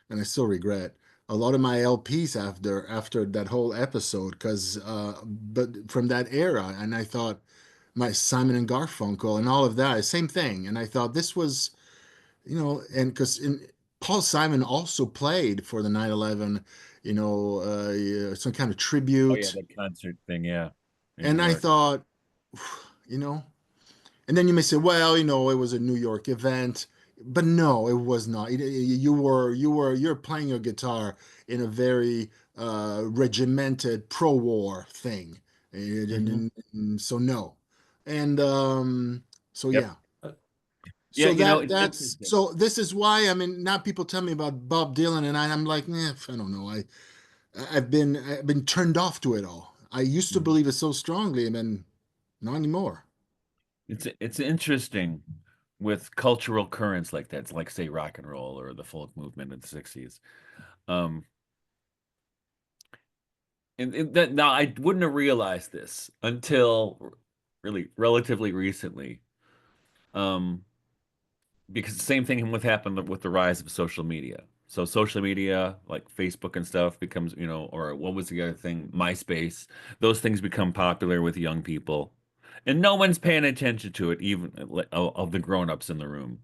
and I still regret a lot of my LPs after that whole episode, because but from that era, and I thought my Simon and Garfunkel and all of that, same thing, and I thought this was, and because Paul Simon also played for the 9/11, some kind of Oh yeah, tribute, that concert thing, yeah, in New and I York. thought, you know, and then you may say, well, it was a New York event, but no, it was not. You're playing your guitar in a very regimented pro-war thing, Hmm. so no, and so Yep. yeah. Yeah, So it's that's interesting. so this is why, I mean, now people tell me about Bob Dylan, and I'm like, I don't know. I've been turned off to it all. I used to Mhm. believe it so strongly, and then not anymore. It's interesting with cultural currents like that, like say rock and roll or the folk movement in the 60s. Um, and that now I wouldn't have realized this until really relatively recently. Um, because the same thing with happened with the rise of social media. So social media, like Facebook and stuff, becomes, or what was the other thing? MySpace. Those things become popular with young people, and no one's paying attention to it, even of the grown-ups in the room,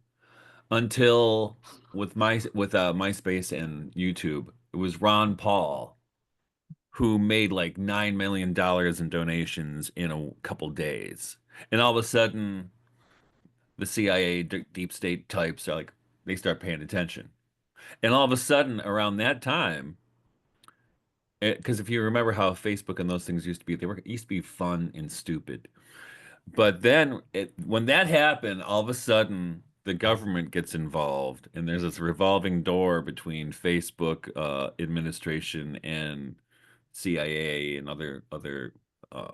until with MySpace and YouTube, it was Ron Paul who made like $9 million in donations in a couple days, and all of a sudden the CIA deep state types are like they start paying attention. And all of a sudden around that time, because if you remember how Facebook and those things used to be, they were used to be fun and stupid. But then when that happened, all of a sudden the government gets involved, and there's this revolving door between Facebook administration and CIA and uh,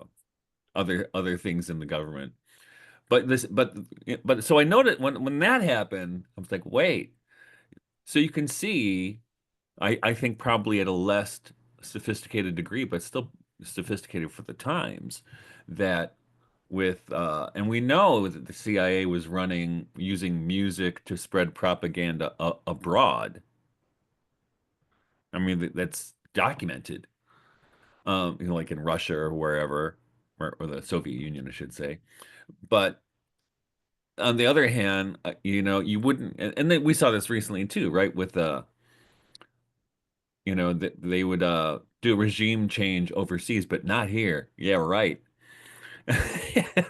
other things in the government. But so I noticed when that happened, I was like, wait. So you can see, I think probably at a less sophisticated degree, but still sophisticated for the times, that and we know that the CIA was using music to spread propaganda abroad. I mean, that's documented, like in Russia or wherever, or the Soviet Union, I should say. But on the other hand, you wouldn't, and then we saw this recently too, right? With they would do regime change overseas, but not here. Yeah, right.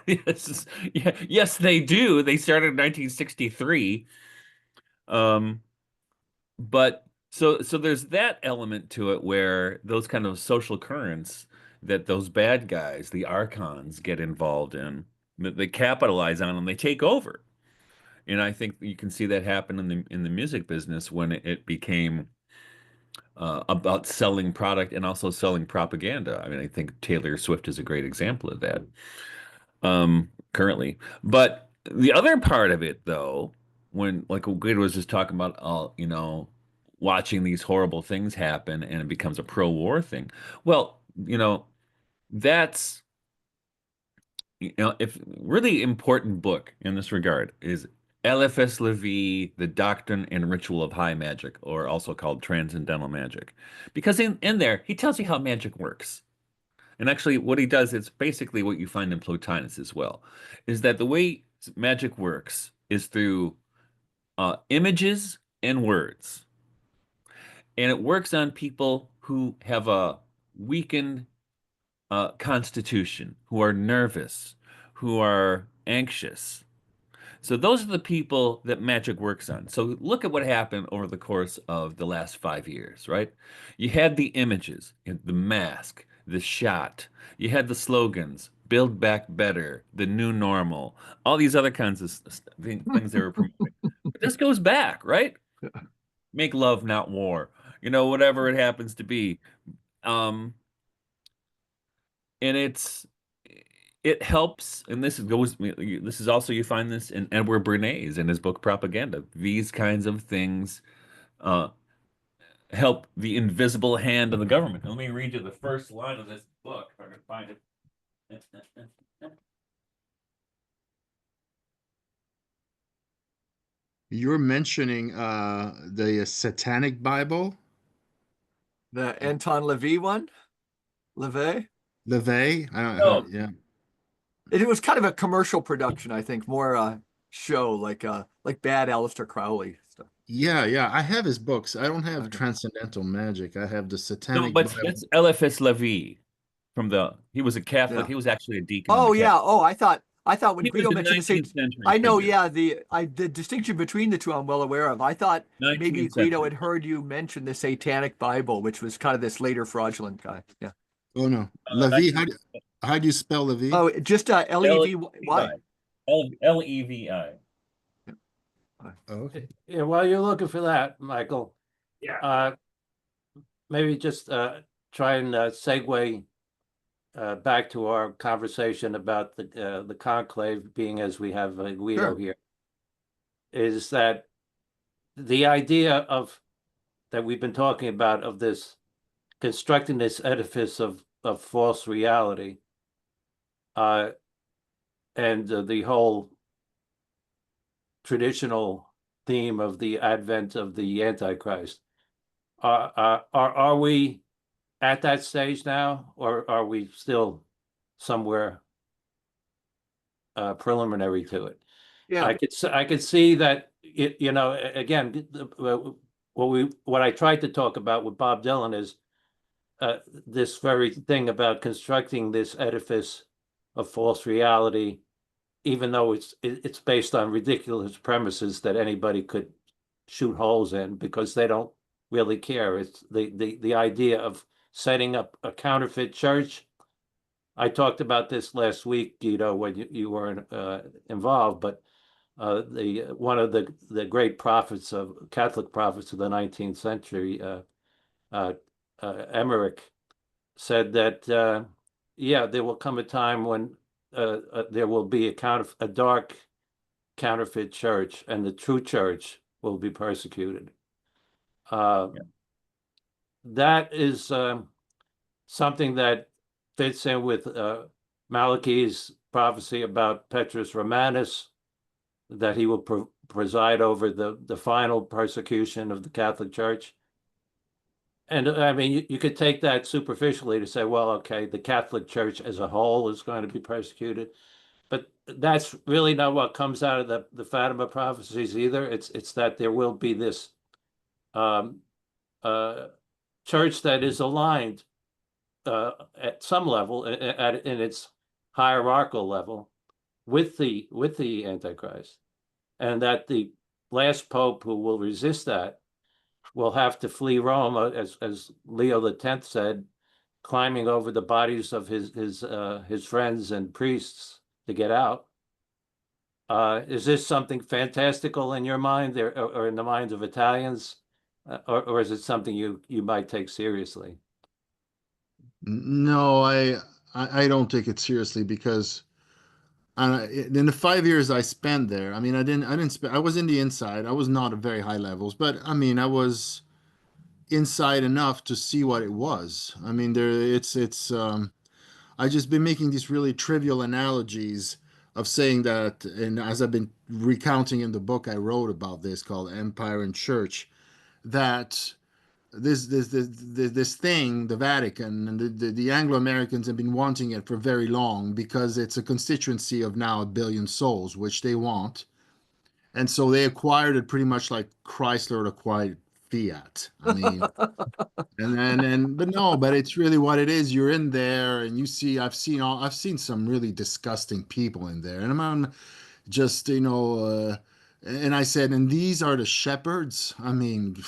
Yes, yeah, yes, they do. They started in 1963. Um, but so there's that element to it where those kind of social currents that those bad guys, the archons, get involved in, that they capitalize on them, they take over. And I think you can see that happen in the music business when it became about selling product and also selling propaganda. I mean, I think Taylor Swift is a great example of that currently. But the other part of it, though, when like Guido was just talking about, watching these horrible things happen and it becomes a pro-war thing. Well, that's if really important book in this regard is Eliphas Levi, The Doctrine and Ritual of High Magic, or also called Transcendental Magic. Because in there, he tells you how magic works. And actually, what he does, it's basically what you find in Plotinus as well, is that the way magic works is through images and words. And it works on people who have a weakened constitution, who are nervous, who are anxious. So those are the people that magic works on. So look at what happened over the course of the last 5 years, right? You had the images, you had the mask, the shot, you had the slogans, build back better, the new normal, all these other kinds of things they were promoting. But this goes back, right? Make love, not war. Whatever it happens to be. Um, and it helps, and this is also, you find this in Edward Bernays in his book Propaganda. These kinds of things uh, help the invisible hand of the government. Let me read you the first line of this book, if I can find it. You're mentioning the Satanic Bible, The Anton LaVey one, LaVey. LaVey. Oh, Yeah, It was kind of a commercial production, I think, more show like bad Aleister Crowley stuff. yeah, yeah. I have his books. I don't have Okay. Transcendental Magic. I have the no, Satanic but Bible. that's Eliphas Levi he was a Catholic. Yeah. He was actually a deacon in the Oh yeah. Catholic. Oh, I thought when He was Guido a mentioned the same, 19th century I know. figure. Yeah, the distinction between the two I'm well aware of. I thought maybe 19th Guido century. had heard you mention the Satanic Bible, which was kind of this later fraudulent guy. Yeah. Oh no, Levi. 19th, How do you spell Levi? Oh, just Levy. L-E-V-I. Levi. Oh, okay. Yeah, while you're looking for that, Michael, Yeah. maybe just try and segue back to our conversation about the conclave, being as we have Guido Sure. here, is that the idea of that we've been talking about, of this constructing this edifice of false reality, and the whole traditional theme of the advent of the Antichrist. Are we at that stage now, or are we still somewhere preliminary to it? Yeah. I could see that it, again, what I tried to talk about with Bob Dylan is this very thing about constructing this edifice of false reality, even though it's based on ridiculous premises that anybody could shoot holes in, because they don't really care. It's the idea of setting up a counterfeit church. I talked about this last week, Guido, when you weren't involved, but one of the great prophets of Catholic prophets of the 19th century, Emmerich, said that yeah, there will come a time when there will be a dark counterfeit church, and the true church will be persecuted. Yeah. That is something that fits in with Malachi's prophecy about Petrus Romanus, that he will preside over the final persecution of the Catholic Church. And I mean, you could take that superficially to say, well, okay, the Catholic Church as a whole is going to be persecuted, but that's really not what comes out of the Fatima prophecies either. It's that there will be this um, church that is aligned at some level, in its hierarchical level, with the Antichrist, and that the last pope who will resist that will have to flee Rome, as Leo X said, climbing over the bodies of his friends and priests to get out. Is this something fantastical in your mind, or in the minds of Italians, or is it something you might take seriously? No, I don't take it seriously because in the 5 years I spent there, I mean, I was in the inside. I was not at very high levels, but I mean, I was inside enough to see what it was. I mean, I just been making these really trivial analogies of saying that, and as I've been recounting in the book I wrote about this called Empire and Church, that this thing, the Vatican and the Anglo-Americans have been wanting it for very long because it's a constituency of now 1 billion souls, which they want. And so they acquired it pretty much like Chrysler acquired Fiat. I mean, but no, but it's really what it is. You're in there and you see, I've seen some really disgusting people in there. And I'm just, and I said, and these are the shepherds. I mean,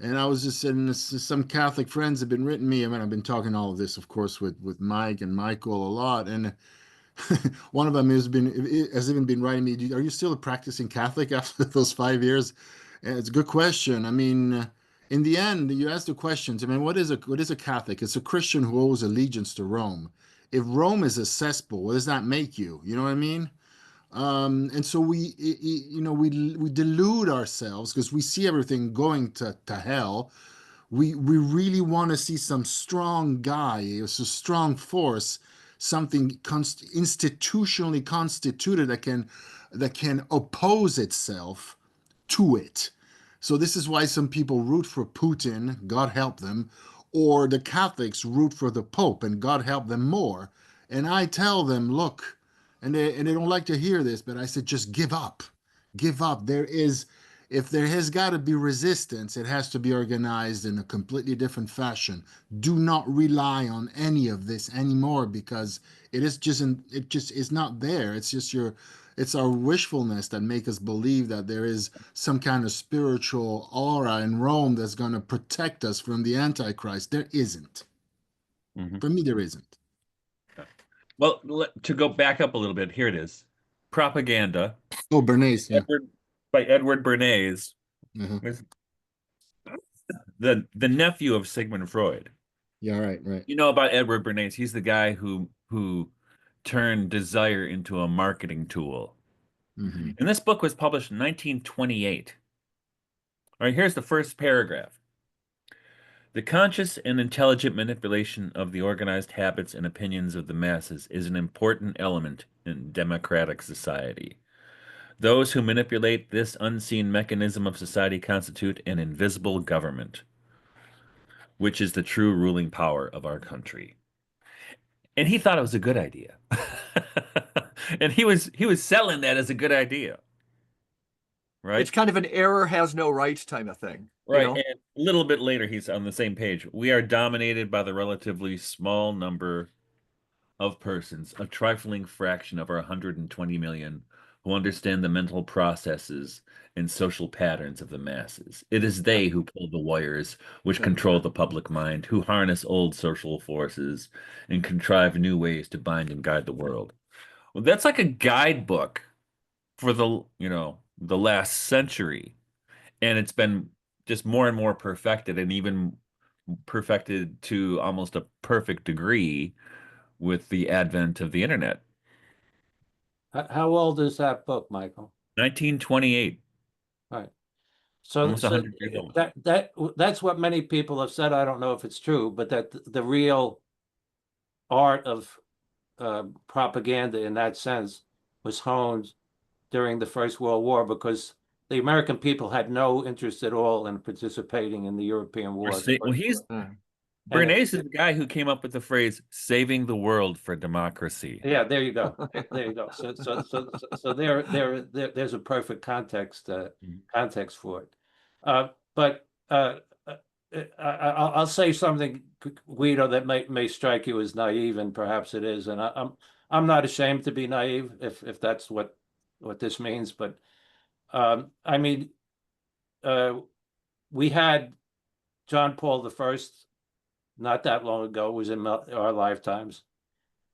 and I was just saying, some Catholic friends have been written me. I mean, I've been talking all of this, of course, with Mike and Michael a lot, and one of them has even been writing me, "Are you still a practicing Catholic after those 5 years?" And it's a good question. I mean, in the end, you ask the questions. I mean, what is a Catholic? It's a Christian who owes allegiance to Rome. If Rome is a cesspool, what does that make you? You know what I mean? And so we delude ourselves because we see everything going to hell. We really want to see some strong guy, it's a strong force, something institutionally constituted that can oppose itself to it. So this is why some people root for Putin, God help them, or the Catholics root for the Pope, and God help them more. And I tell them, look, and they don't like to hear this, but I said, just give up. Give up. If there has got to be resistance, it has to be organized in a completely different fashion. Do not rely on any of this anymore because it just is not there. It's our wishfulness that make us believe that there is some kind of spiritual aura in Rome that's going to protect us from the Antichrist. There isn't. Mhm. For me, there isn't. Well, to go back up a little bit, here it is. Propaganda, Oh, Bernays, yeah. Edward by Edward Bernays, Uh-huh. the nephew of Sigmund Freud. Yeah, right, right. You know about Edward Bernays? He's the guy who turned desire into a marketing tool. Hmm. And this book was published in 1928. All right, here's the first paragraph. The conscious and intelligent manipulation of the organized habits and opinions of the masses is an important element in democratic society. Those who manipulate this unseen mechanism of society constitute an invisible government, which is the true ruling power of our country. And he thought it was a good idea. And he was selling that as a good idea, It's right? kind of an error has no rights type of thing, you Right. know? And a little bit later, he's on the same page. We are dominated by the relatively small number of persons, a trifling fraction of our 120 million, who understand the mental processes and social patterns of the masses. It is they who pull the wires which Yeah. control the public mind, who harness old social forces and contrive new ways to bind and guide the world. Well, that's like a guidebook for the last century. And it's been just more and more perfected and even perfected to almost a perfect degree with the advent of the internet. How old is that book, Michael? 1928, All right. So, almost so 100 years old. that's what many people have said. I don't know if it's true, but that the real art of propaganda in that sense was honed during the First World War because the American people had no interest at all in participating in the European wars. Well, Yeah. And Bernays is the guy who came up with the phrase "saving the world for democracy." yeah, there you go. There you go. So there's a perfect context for it. But I'll say something, Guido, that may strike you as naive, and perhaps it is. And I'm not ashamed to be naive if that's what this means. But I mean, we had John Paul I not that long ago, was in our lifetimes,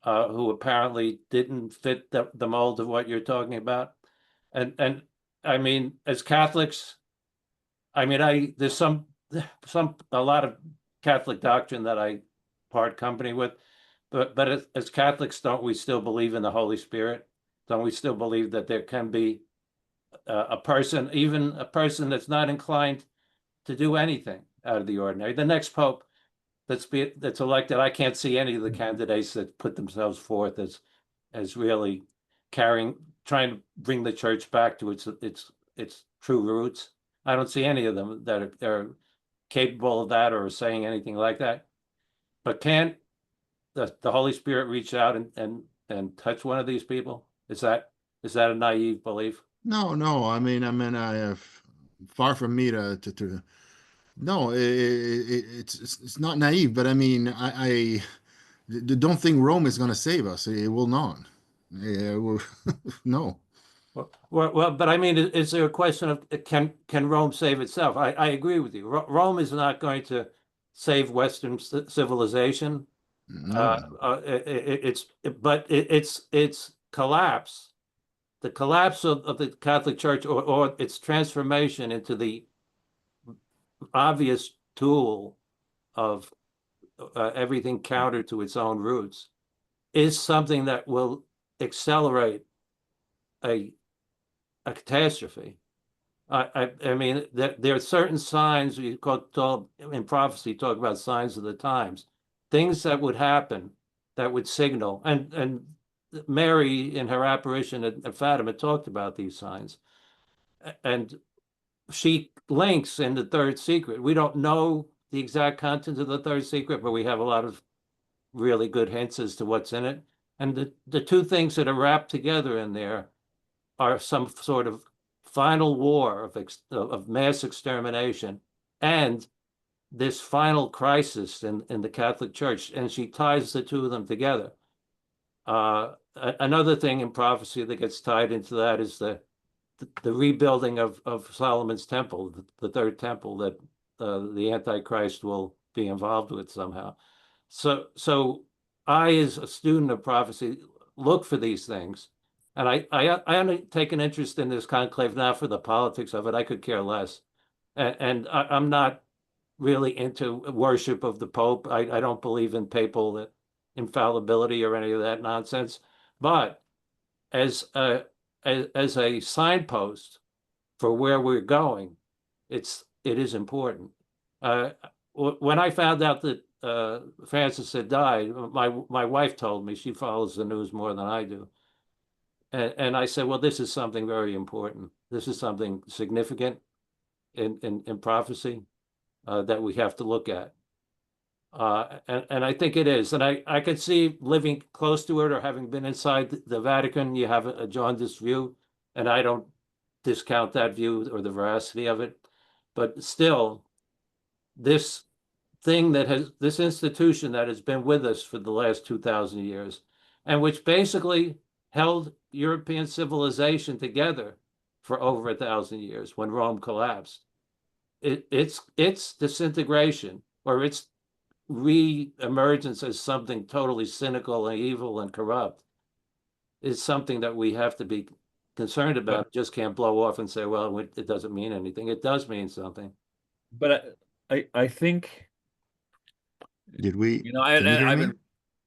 who apparently didn't fit the mold of what you're talking about. And I mean, as Catholics, I mean, there's a lot of Catholic doctrine that I part company with, but as Catholics, don't we still believe in the Holy Spirit? Don't we still believe that there can be a person, even a person that's not inclined to do anything out of the ordinary? The next pope that's elected, I can't see any of the candidates that put themselves forth as really trying to bring the church back to its true roots. I don't see any of them that are capable of that or saying anything like that. But can the Holy Spirit reach out and touch one of these people? Is that a naive belief? No, no. I mean, I have far from me to no. It's not naive, but I mean, don't think Rome is going to save us. It will not. No. But I mean, is there a question of can Rome save itself? I agree with you. Rome is not going to save Western civilization. No. It's collapse, the collapse of the Catholic Church, or its transformation into the obvious tool of everything counter to its own roots, is something that will accelerate a catastrophe. I mean, there are certain signs in prophecy, talk about signs of the times, things that would happen that would signal, and Mary in her apparition at Fatima talked about these signs, and she links in the third secret. We don't know the exact content of the third secret, but we have a lot of really good hints as to what's in it. And the two things that are wrapped together in there are some sort of final war of mass extermination and this final crisis in the Catholic Church. And she ties the two of them together. Another thing in prophecy that gets tied into that is the rebuilding of Solomon's temple, the third temple that the Antichrist will be involved with somehow. So I, as a student of prophecy, look for these things. And I only take an interest in this conclave not for the politics of it. I could care less. And I'm not really into worship of the Pope. I don't believe in papal infallibility or any of that nonsense. But as a as a signpost for where we're going, it is important. When I found out that Francis had died, my wife told me. She follows the news more than I do, and I said, "Well, this is something very important. This is something significant in prophecy that we have to look at." And I think it is. And I could see living close to it or having been inside the Vatican, you have a jaundiced view, and I don't discount that view or the veracity of it. But still, this this institution that has been with us for the last 2,000 years, and which basically held European civilization together for over 1,000 years when Rome collapsed. Its disintegration or its re-emergence as something totally cynical and evil and corrupt is something that we have to be concerned about. Just can't blow off and say, well, it doesn't mean anything. It does mean something. But I think, Can you hear I've me? been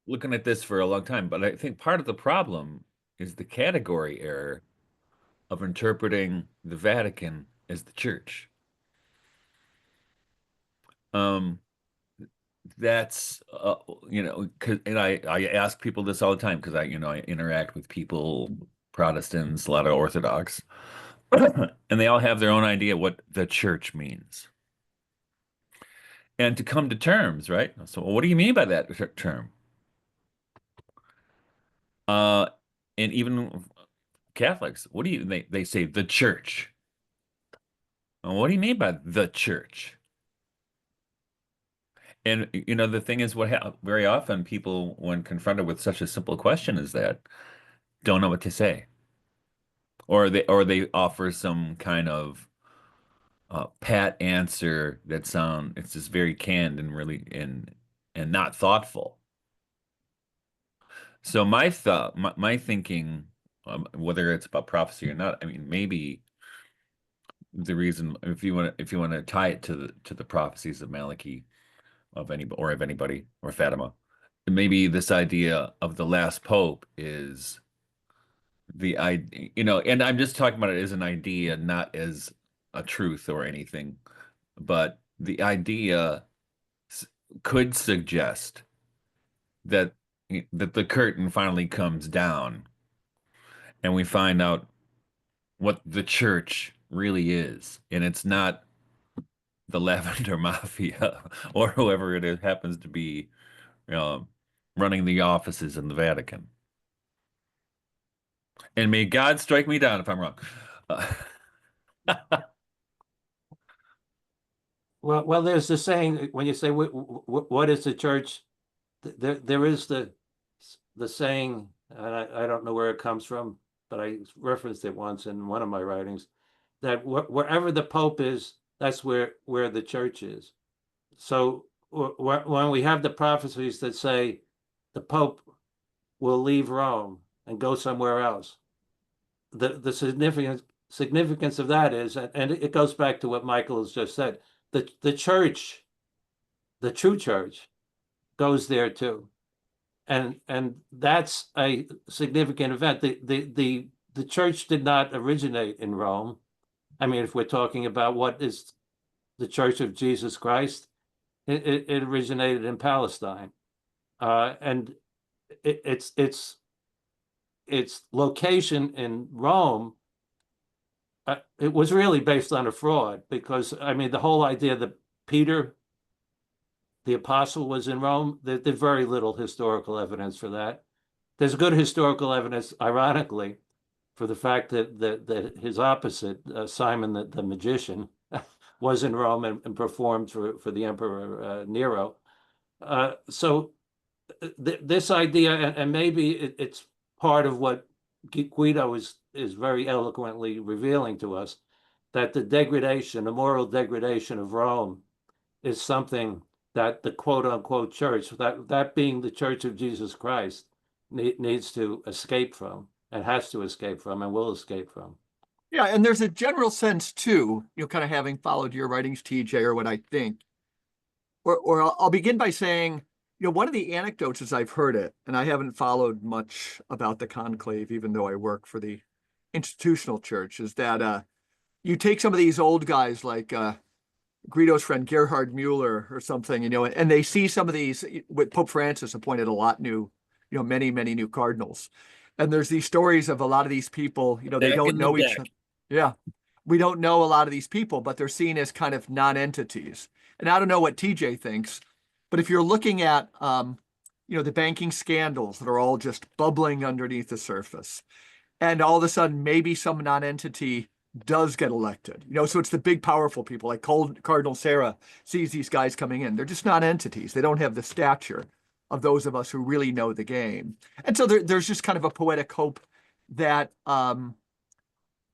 looking at this for a long time, but I think part of the problem is the category error of interpreting the Vatican as the church. Um, that's and I ask people this all the time because I interact with people, Protestants, a lot of Orthodox, and they all have their own idea what the church means. And to come to terms, right? So what do you mean by that term? Uh, and even Catholics, what do they say the church. What do you mean by the church? And the thing is, very often people, when confronted with such a simple question as that, don't know what to say, or they offer some kind of pat answer it's just very canned and really and not thoughtful. So my thinking, whether it's about prophecy or not, I mean, maybe the reason, if you want to tie it to the prophecies of Malachi, of anybody or Fatima, maybe this idea of the last pope is the idea, and I'm just talking about it as an idea, not as a truth or anything, but the idea could suggest that the curtain finally comes down and we find out what the church really is, and it's not the Lavender Mafia or whoever it is happens to be um, running the offices in the Vatican. And may God strike me down if I'm wrong. Uh, Well, there's the saying when you say what is the church? There is the saying, and I don't know where it comes from, but I referenced it once in one of my writings, that wherever the Pope is, that's where the church is. So when we have the prophecies that say the Pope will leave Rome and go somewhere else, the significance of that is, and it goes back to what Michael has just said, the church, the true church, goes there too, and that's a significant event. The church did not originate in Rome. I mean, if we're talking about what is the Church of Jesus Christ, it originated in Palestine, and its location in Rome, it was really based on a fraud, because I mean the whole idea that Peter, the apostle, was in Rome, there's very little historical evidence for that. There's good historical evidence, ironically, for the fact that his opposite, Simon the magician, was in Rome and performed for the Emperor Nero. So this idea, and maybe it's part of what Guido is very eloquently revealing to us, that the moral degradation of Rome is something that the quote unquote church, that being the Church of Jesus Christ, needs to escape from, and has to escape from, and will escape from. Yeah, and there's a general sense too, kind of having followed your writings, TJ, or what I think, or I'll begin by saying, one of the anecdotes as I've heard it, and I haven't followed much about the conclave, even though I work for the institutional church, is that you take some of these old guys like Guido's friend Gerhard Mueller or something, and they see some of these. With Pope Francis appointed a lot new, many, many new cardinals. And there's these stories of a lot of these people, they Back don't in the know each deck. other. Yeah. We don't know a lot of these people, but they're seen as kind of non-entities. And I don't know what TJ thinks, but if you're looking at, the banking scandals that are all just bubbling underneath the surface, and all of a sudden maybe some non-entity does get elected. So it's the big powerful people like Cardinal Sarah sees these guys coming in. They're just not entities. They don't have the stature of those of us who really know the game. And so there's just kind of a poetic hope that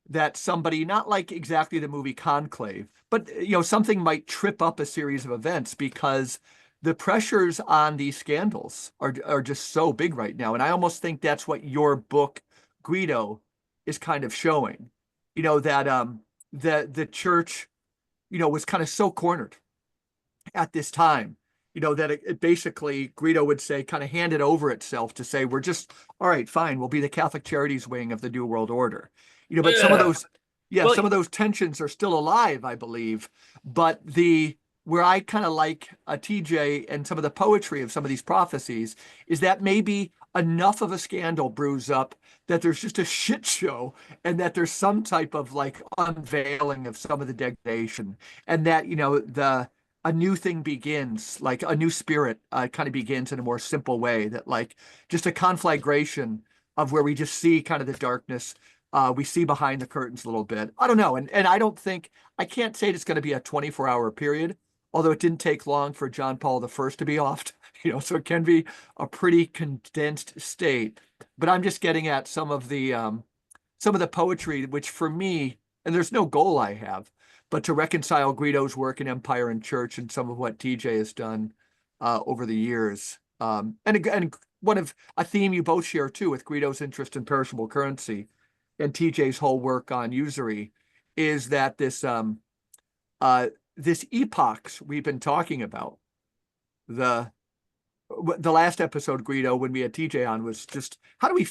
that somebody, not like exactly the movie Conclave, but something might trip up a series of events, because the pressures on these scandals are just so big right now. And I almost think that's what your book, Guido, is kind of showing. That the church, was kind of so cornered at this time, that it basically, Guido would say, kind of handed over itself to say, we're just, all right, fine, we'll be the Catholic Charities wing of the New World Order. But some of Yeah. those, yeah, Well, some of those tensions are still alive, I believe. But where I kind of like TJ and some of the poetry of some of these prophecies is that maybe enough of a scandal brews up that there's just a shit show, and that there's some type of like unveiling of some of the degradation, and that a new thing begins, like a new spirit kind of begins in a more simple way, that like just a conflagration of where we just see kind of the darkness. We see behind the curtains a little bit. I don't know. And I can't say it's going to be a 24-hour period, although it didn't take long for John Paul I to be off, so it can be a pretty condensed state. But I'm just getting at some of the poetry, which for me, and there's no goal I have, but to reconcile Guido's work in Empire and Church and some of what TJ has done over the years. And one of a theme you both share too, with Guido's interest in perishable currency and TJ's whole work on usury, is that this epochs we've been talking about. The last episode, Guido, when we had TJ on, was just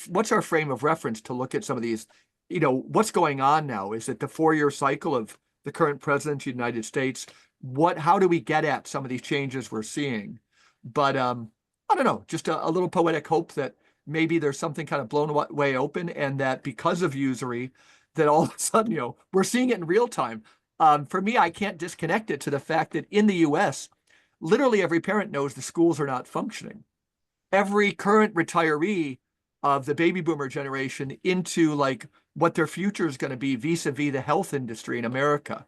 what's our frame of reference to look at some of these, what's going on now? Is it the 4-year cycle of the current president of the United States? How do we get at some of these changes we're seeing? But I don't know, just a little poetic hope that maybe there's something kind of blown way open, and that because of usury, that all of a sudden, we're seeing it in real time. For me, I can't disconnect it to the fact that in the US, literally every parent knows the schools are not functioning. Every current retiree of the baby boomer generation into like what their future is going to be vis-a-vis the health industry in America,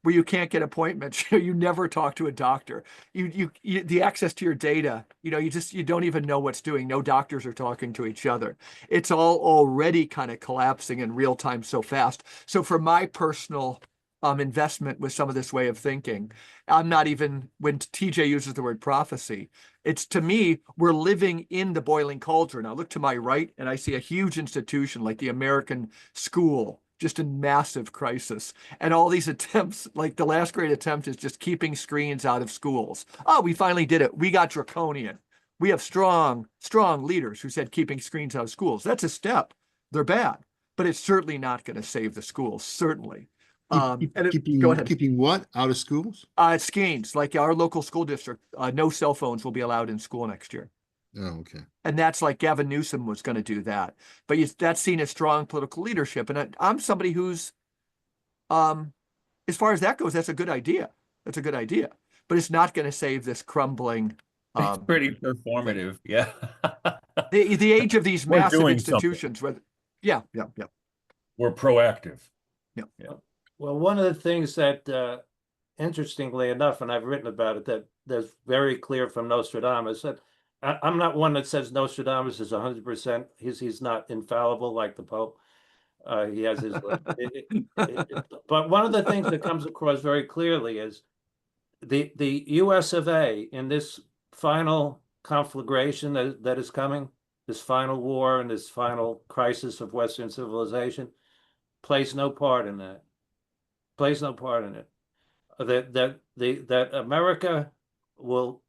where you can't get appointments, you never talk to a doctor, you the access to your data, you don't even know what's doing. No doctors are talking to each other. It's all already kind of collapsing in real time so fast. So for my personal investment with some of this way of thinking, I'm not even, when TJ uses the word prophecy, it's, to me, we're living in the boiling cauldron. I look to my right and I see a huge institution like the American school just in massive crisis. And all these attempts, like the last great attempt is just keeping screens out of schools. Oh, we finally did it. We got draconian. We have strong, strong leaders who said keeping screens out of schools. That's a step. They're bad, but it's certainly not going to save the schools, certainly. Go ahead. Keeping what out of schools? It's Gaines, like our local school district, no cell phones will be allowed in school next year. Oh, okay. And that's like Gavin Newsom was going to do that. But that's seen as strong political leadership. And I'm somebody who's, as far as that goes, that's a good idea. That's a good idea. But it's not going to save this crumbling. It's pretty performative. Yeah. The age of these We're massive doing institutions. Yeah. We're proactive. Yeah. Well, one of the things that, interestingly enough, and I've written about it, that there's very clear from Nostradamus that I'm not one that says Nostradamus is 100%. He's not infallible like the Pope. He has his, but one of the things that comes across very clearly is the US of A in this final conflagration that is coming, this final war and this final crisis of Western civilization, plays no part in that. Plays no part in it. That America will,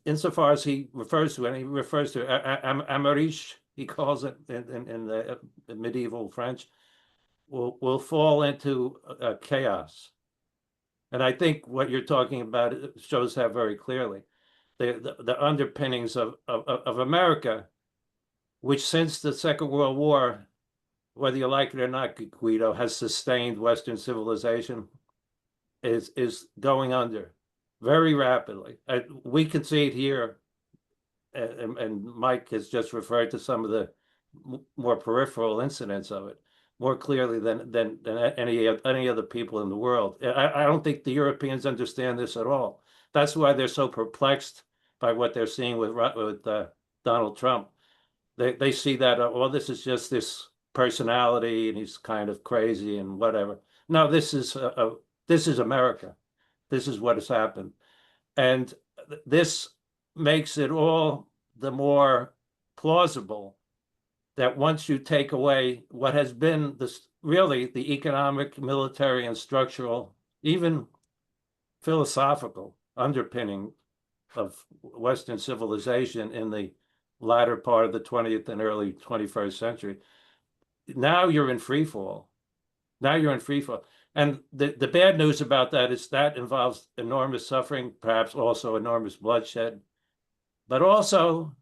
insofar as he refers to it, and he refers to Amerish, he calls it in the medieval French, will fall into chaos. And I think what you're talking about shows that very clearly. The underpinnings of America, which since the Second World War, whether you like it or not, Guido, has sustained Western civilization, is going under very rapidly. We can see it here, and Mike has just referred to some of the more peripheral incidents of it more clearly than any other people in the world. I don't think the Europeans understand this at all. That's why they're so perplexed by what they're seeing with Donald Trump. They see that, well, this is just this personality and he's kind of crazy and whatever. No, this is America. This is what has happened. And this makes it all the more plausible that once you take away what has been really the economic, military, and structural, even philosophical underpinning of Western civilization in the latter part of the 20th and early 21st century, now you're in free fall. Now you're in free fall. And the bad news about that is that involves enormous suffering, perhaps also enormous bloodshed, but also,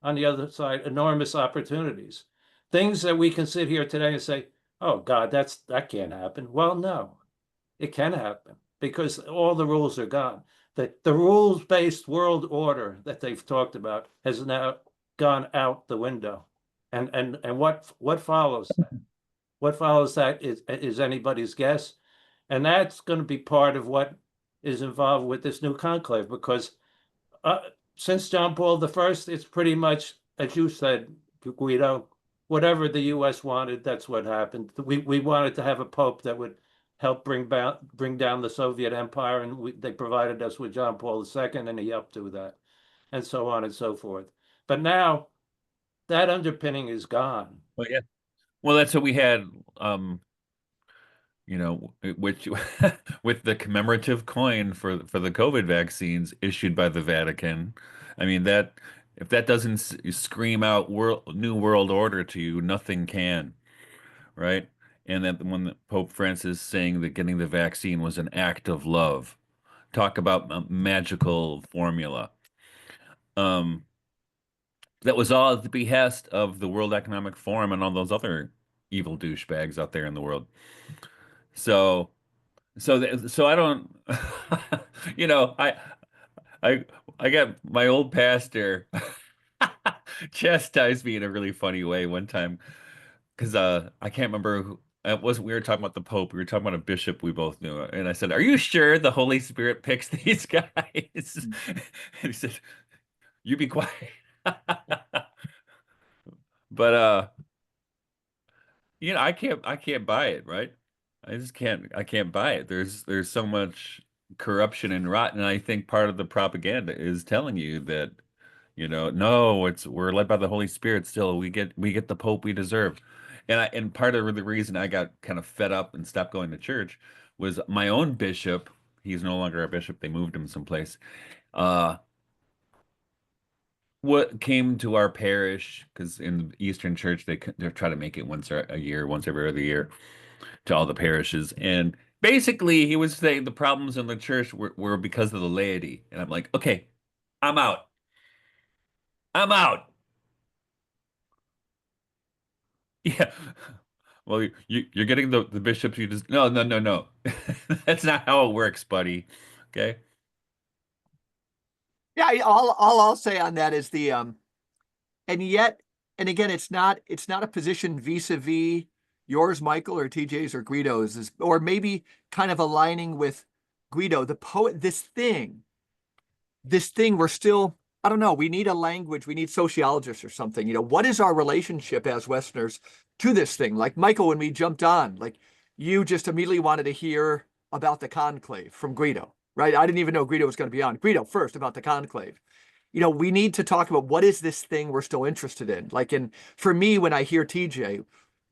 on the other side, enormous opportunities. Things that we can sit here today and say, oh, God, that can't happen. Well, no, it can happen because all the rules are gone. The rules-based world order that they've talked about has now gone out the window. And what follows that? What follows that is anybody's guess. And that's going to be part of what is involved with this new conclave, because since John Paul I, it's pretty much, as you said, Guido, whatever the U.S. wanted, that's what happened. We wanted to have a pope that would help bring down the Soviet Empire, and they provided us with John Paul II, and he helped do that, and so on and so forth. But now that underpinning is gone. Well, yeah. Well, that's what we had, which with the commemorative coin for the COVID vaccines issued by the Vatican. I mean, that if that doesn't scream out new world order to you, nothing can, right? And that when Pope Francis saying that getting the vaccine was an act of love. Talk about a magical formula. That was all at the behest of the World Economic Forum and all those other evil douchebags out there in the world. So so I don't you know, I I got my old pastor chastised me in a really funny way one time because I can't remember who it wasn't we were talking about the Pope. We were talking about a bishop we both knew. And I said, "Are you sure the Holy Spirit picks these guys?" And he said, "You be quiet." But I can't buy it, right? I can't buy it. There's so much corruption and rot, and I think part of the propaganda is telling you that, no, it's we're led by the Holy Spirit still. We get the Pope we deserve. And part of the reason I got kind of fed up and stopped going to church was my own bishop, he's no longer a bishop, they moved him someplace. Uh what came to our parish because in the Eastern Church they try to make it once a year, once every other year to all the parishes. And basically, he was saying the problems in the church were because of the laity. And I'm like, okay, I'm out. I'm out. Yeah. Well, you're getting the bishops. You just no, no, no, no. That's not how it works, buddy. Okay. Yeah, all I'll say on that is and yet, and again, it's not a position vis-a-vis yours, Michael, or TJ's or Guido's, or maybe kind of aligning with Guido, the poet, this thing we're still, I don't know, we need a language, we need sociologists or something. What is our relationship as Westerners to this thing? Like Michael, when we jumped on, like you just immediately wanted to hear about the conclave from Guido, right? I didn't even know Guido was going to be on. Guido first about the conclave. We need to talk about what is this thing we're still interested in. Like for me, when I hear TJ,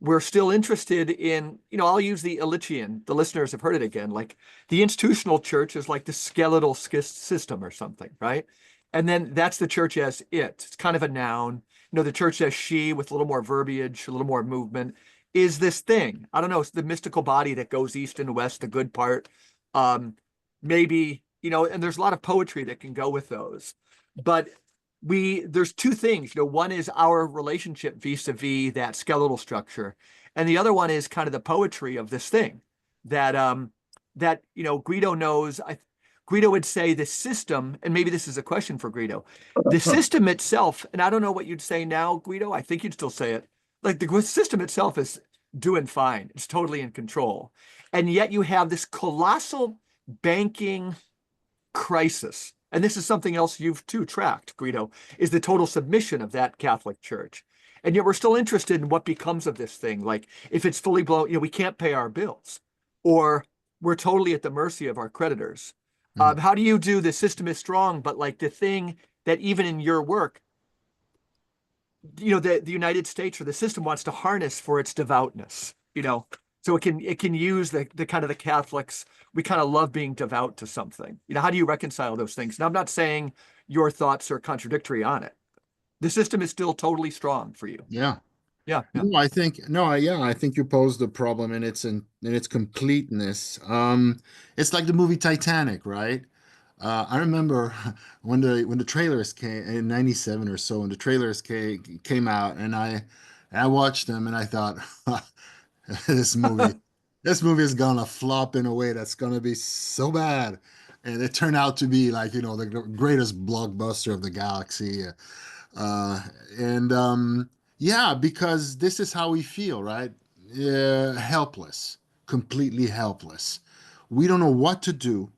we're still interested in, I'll use the Elitchian, the listeners have heard it again, like the institutional church is like the skeletal system or something, right? And then that's the church as it. It's kind of a noun. The church as she with a little more verbiage, a little more movement is this thing. I don't know. It's the mystical body that goes east and west, the good part. Um, Maybe, and there's a lot of poetry that can go with those. But there's two things. One is our relationship vis-a-vis that skeletal structure, and the other one is kind of the poetry of this thing that Guido knows. Guido would say the system, and maybe this is a question for Guido, the system itself, and I don't know what you'd say now, Guido. I think you'd still say it. Like the system itself is doing fine. It's totally in control. And yet you have this colossal banking crisis. And this is something else you've too tracked, Guido, is the total submission of that Catholic Church. And yet we're still interested in what becomes of this thing. Like if it's fully blown, we can't pay our bills, or we're totally at the mercy of our creditors. Mm. How do you do the system is strong, but like the thing that even in your work, the United States or the system wants to harness for its devoutness, so it can use the kind of the Catholics. We kind of love being devout to something. How do you reconcile those things? Now, I'm not saying your thoughts are contradictory on it. The system is still totally strong for you. Yeah. Yeah, yeah. No, I think no, yeah, I think you posed the problem in its completeness. It's like the movie Titanic, right? I remember when the trailers came in '97 or so, and the trailers came out, and I watched them, and I thought, this movie this movie is gonna flop in a way that's gonna be so bad, and it turned out to be like the greatest blockbuster of the galaxy. Uh, and Yeah, because this is how we feel, right? Helpless, completely helpless. We don't know what to do.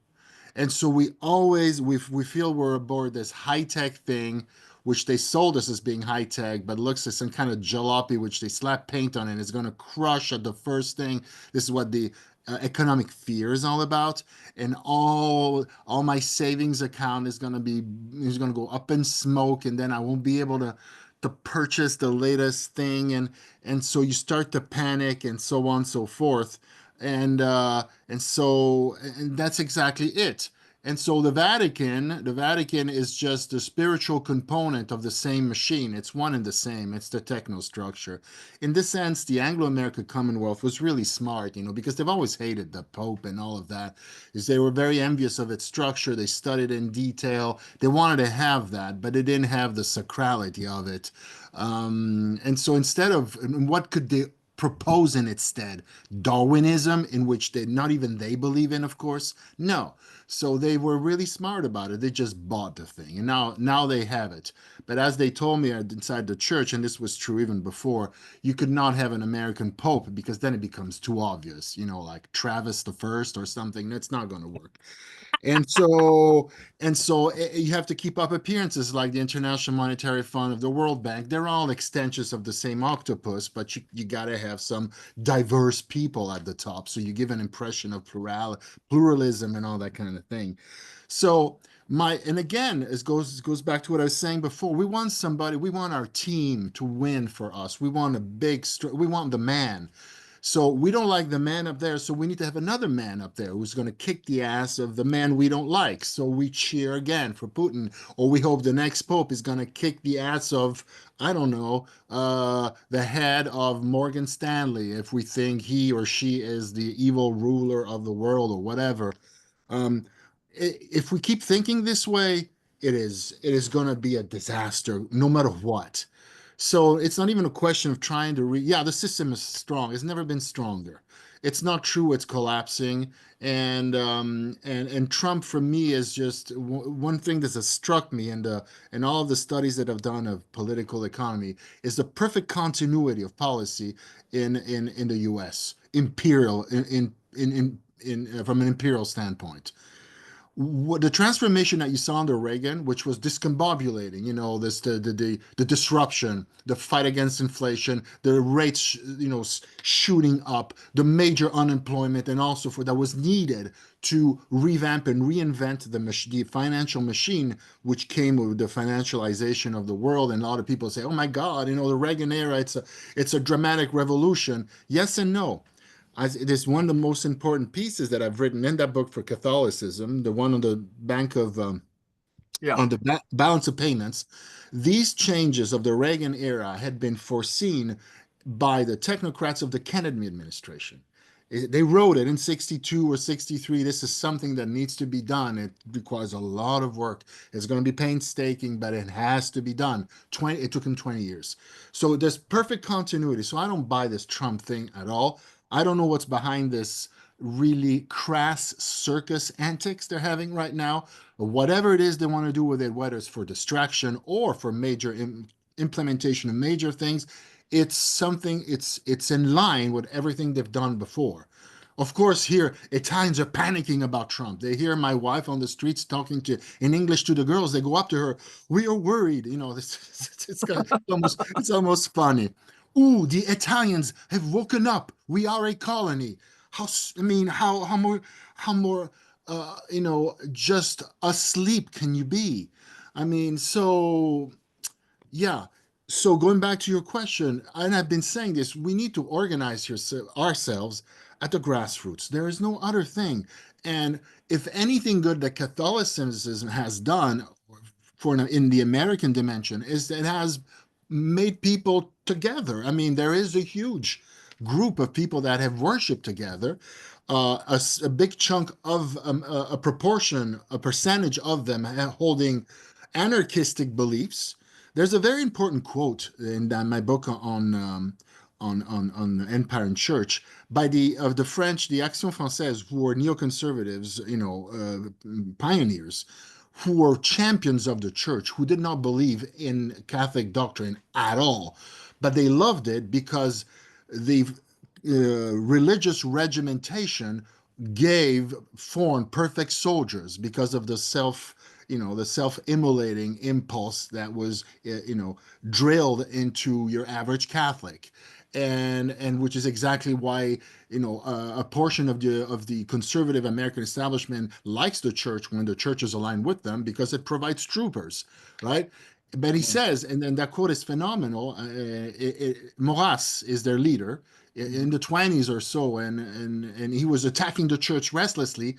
And so we feel we're aboard this high-tech thing, which they sold us as being high-tech, but looks like some kind of jalopy, which they slap paint on and it's going to crush at the first thing. This is what the economic fear is all about. And all my savings account is going to go up in smoke, and then I won't be able to purchase the latest thing, and so you start to panic and so on and so forth. And that's exactly it. And so the Vatican is just the spiritual component of the same machine. It's one and the same. It's the technostructure. In this sense, the Anglo-American Commonwealth was really smart, because they've always hated the Pope and all of that. Is they were very envious of its structure. They studied in detail. They wanted to have that, but they didn't have the sacrality of it. And so what could they proposing instead Darwinism, in which they not even they believe in, of course. No. So they were really smart about it. They just bought the thing, and now they have it. But as they told me inside the church, and this was true even before, you could not have an American pope because then it becomes too obvious, like Travis the First or something. That's not going to work. And so you have to keep up appearances like the International Monetary Fund of the World Bank. They're all extensions of the same octopus, but you got to have some diverse people at the top. So you give an impression of pluralism and all that kind of thing. So and again, it goes back to what I was saying before. We want somebody, we want our team to win for us. We want we want the man. So we don't like the man up there, so we need to have another man up there who's going to kick the ass of the man we don't like. So we cheer again for Putin, or we hope the next pope is going to kick the ass of, I don't know, the head of Morgan Stanley, if we think he or she is the evil ruler of the world or whatever. Um, if we keep thinking this way, it is going to be a disaster, no matter what. So it's not even a question of trying to yeah, the system is strong. It's never been stronger. It's not true. It's collapsing. And Trump for me is just one thing that has struck me in all of the studies that I've done of political economy is the perfect continuity of policy in the U.S. imperial in from an imperial standpoint. The transformation that you saw under Reagan, which was discombobulating, the disruption, the fight against inflation, the rates, shooting up, the major unemployment, and also for that was needed to revamp and reinvent the financial machine, which came with the financialization of the world. And a lot of people say, "Oh my God, the Reagan era, it's a dramatic revolution." Yes and no. It is one of the most important pieces that I've written in that book for Catholicism, the one on the bank of Yeah. on the balance of payments. These changes of the Reagan era had been foreseen by the technocrats of the Kennedy administration. They wrote it in 62 or 63. This is something that needs to be done. It requires a lot of work. It's going to be painstaking, but it has to be done. It took him 20 years. So there's perfect continuity. So I don't buy this Trump thing at all. I don't know what's behind this really crass circus antics they're having right now. Whatever it is they want to do with it, whether it's for distraction or for major implementation of major things, it's in line with everything they've done before. Of course, here Italians are panicking about Trump. They hear my wife on the streets talking in English to the girls. They go up to her. We are worried. It's almost funny. Ooh, the Italians have woken up. We are a colony. How more just asleep can you be? So yeah. So going back to your question, and I've been saying this, we need to organize ourselves at the grassroots. There is no other thing. And if anything good that Catholicism has done in the American dimension is that it has made people together. There is a huge group of people that have worshiped together. A big chunk of a proportion, a percentage of them holding anarchistic beliefs. There's a very important quote in my book on Empire and Church by the French, the Action Française, who were neoconservatives, pioneers, who were champions of the church, who did not believe in Catholic doctrine at all, but they loved it because the religious regimentation formed perfect soldiers because of the self-immolating impulse that was drilled into your average Catholic, and which is exactly why a portion of the conservative American establishment likes the church when the church is aligned with them, because it provides troopers, right? But he says, and then that quote is phenomenal. Maurras is their leader in the 20s or so, and he was attacking the church restlessly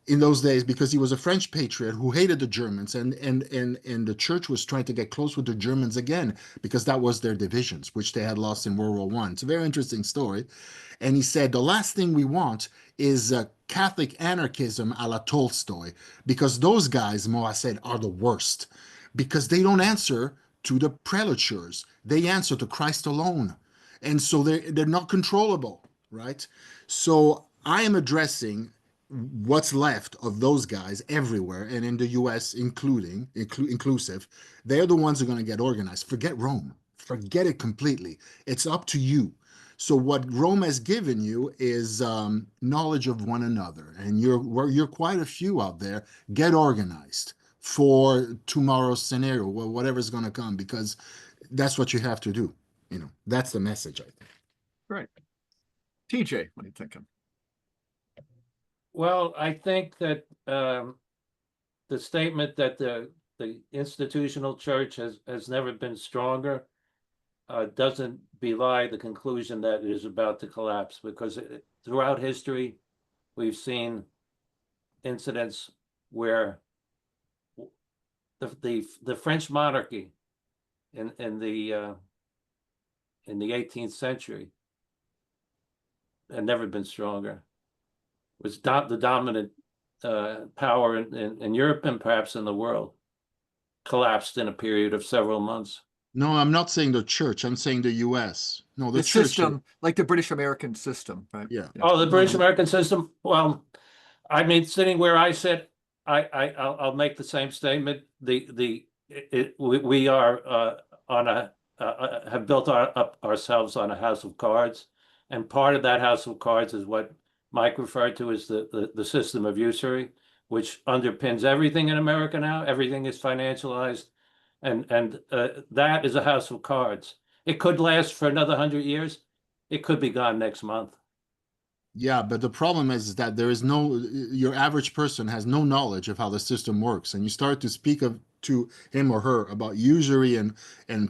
in those days because he was a French patriot who hated the Germans, and the church was trying to get close with the Germans again because that was their divisions, which they had lost in World War One. It's a very interesting story. And he said the last thing we want is Catholic anarchism a la Tolstoy, because those guys, Moa said, are the worst because they don't answer to the prelatures. They answer to Christ alone. and so they're not controllable, right? So I am addressing what's left of those guys everywhere, and in the US inclusive. They're the ones who are going to get organized. Forget Rome, forget it completely. It's up to you. So what Rome has given you is knowledge of one another, and you're quite a few out there. Get organized for tomorrow's scenario, whatever's going to come, because that's what you have to do. That's the message, I think. Right. TJ, what are you thinking? Well, I think that the statement that the institutional church has never been stronger doesn't belie the conclusion that it is about to collapse, because throughout history, we've seen incidents where the French monarchy in the 18th century had never been stronger. It was the dominant power in Europe and perhaps in the world, collapsed in a period of several months. No, I'm not saying the church. I'm saying the U.S. No, the The church. system, like the British American system, right? Yeah. Oh, the No, British no. American system. Well, I mean, sitting where I sit, I'll make the same statement. We are on a have built up ourselves on a house of cards, and part of that house of cards is what Mike referred to as the system of usury, which underpins everything in America now. Everything is financialized, and that is a house of cards. It could last for another 100 years. It could be gone next month. Yeah, but the problem is that there is no, your average person has no knowledge of how the system works. And you start to speak to him or her about usury and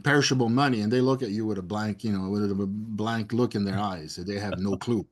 perishable money, and they look at you with a blank, with a blank look in their eyes. They have no clue.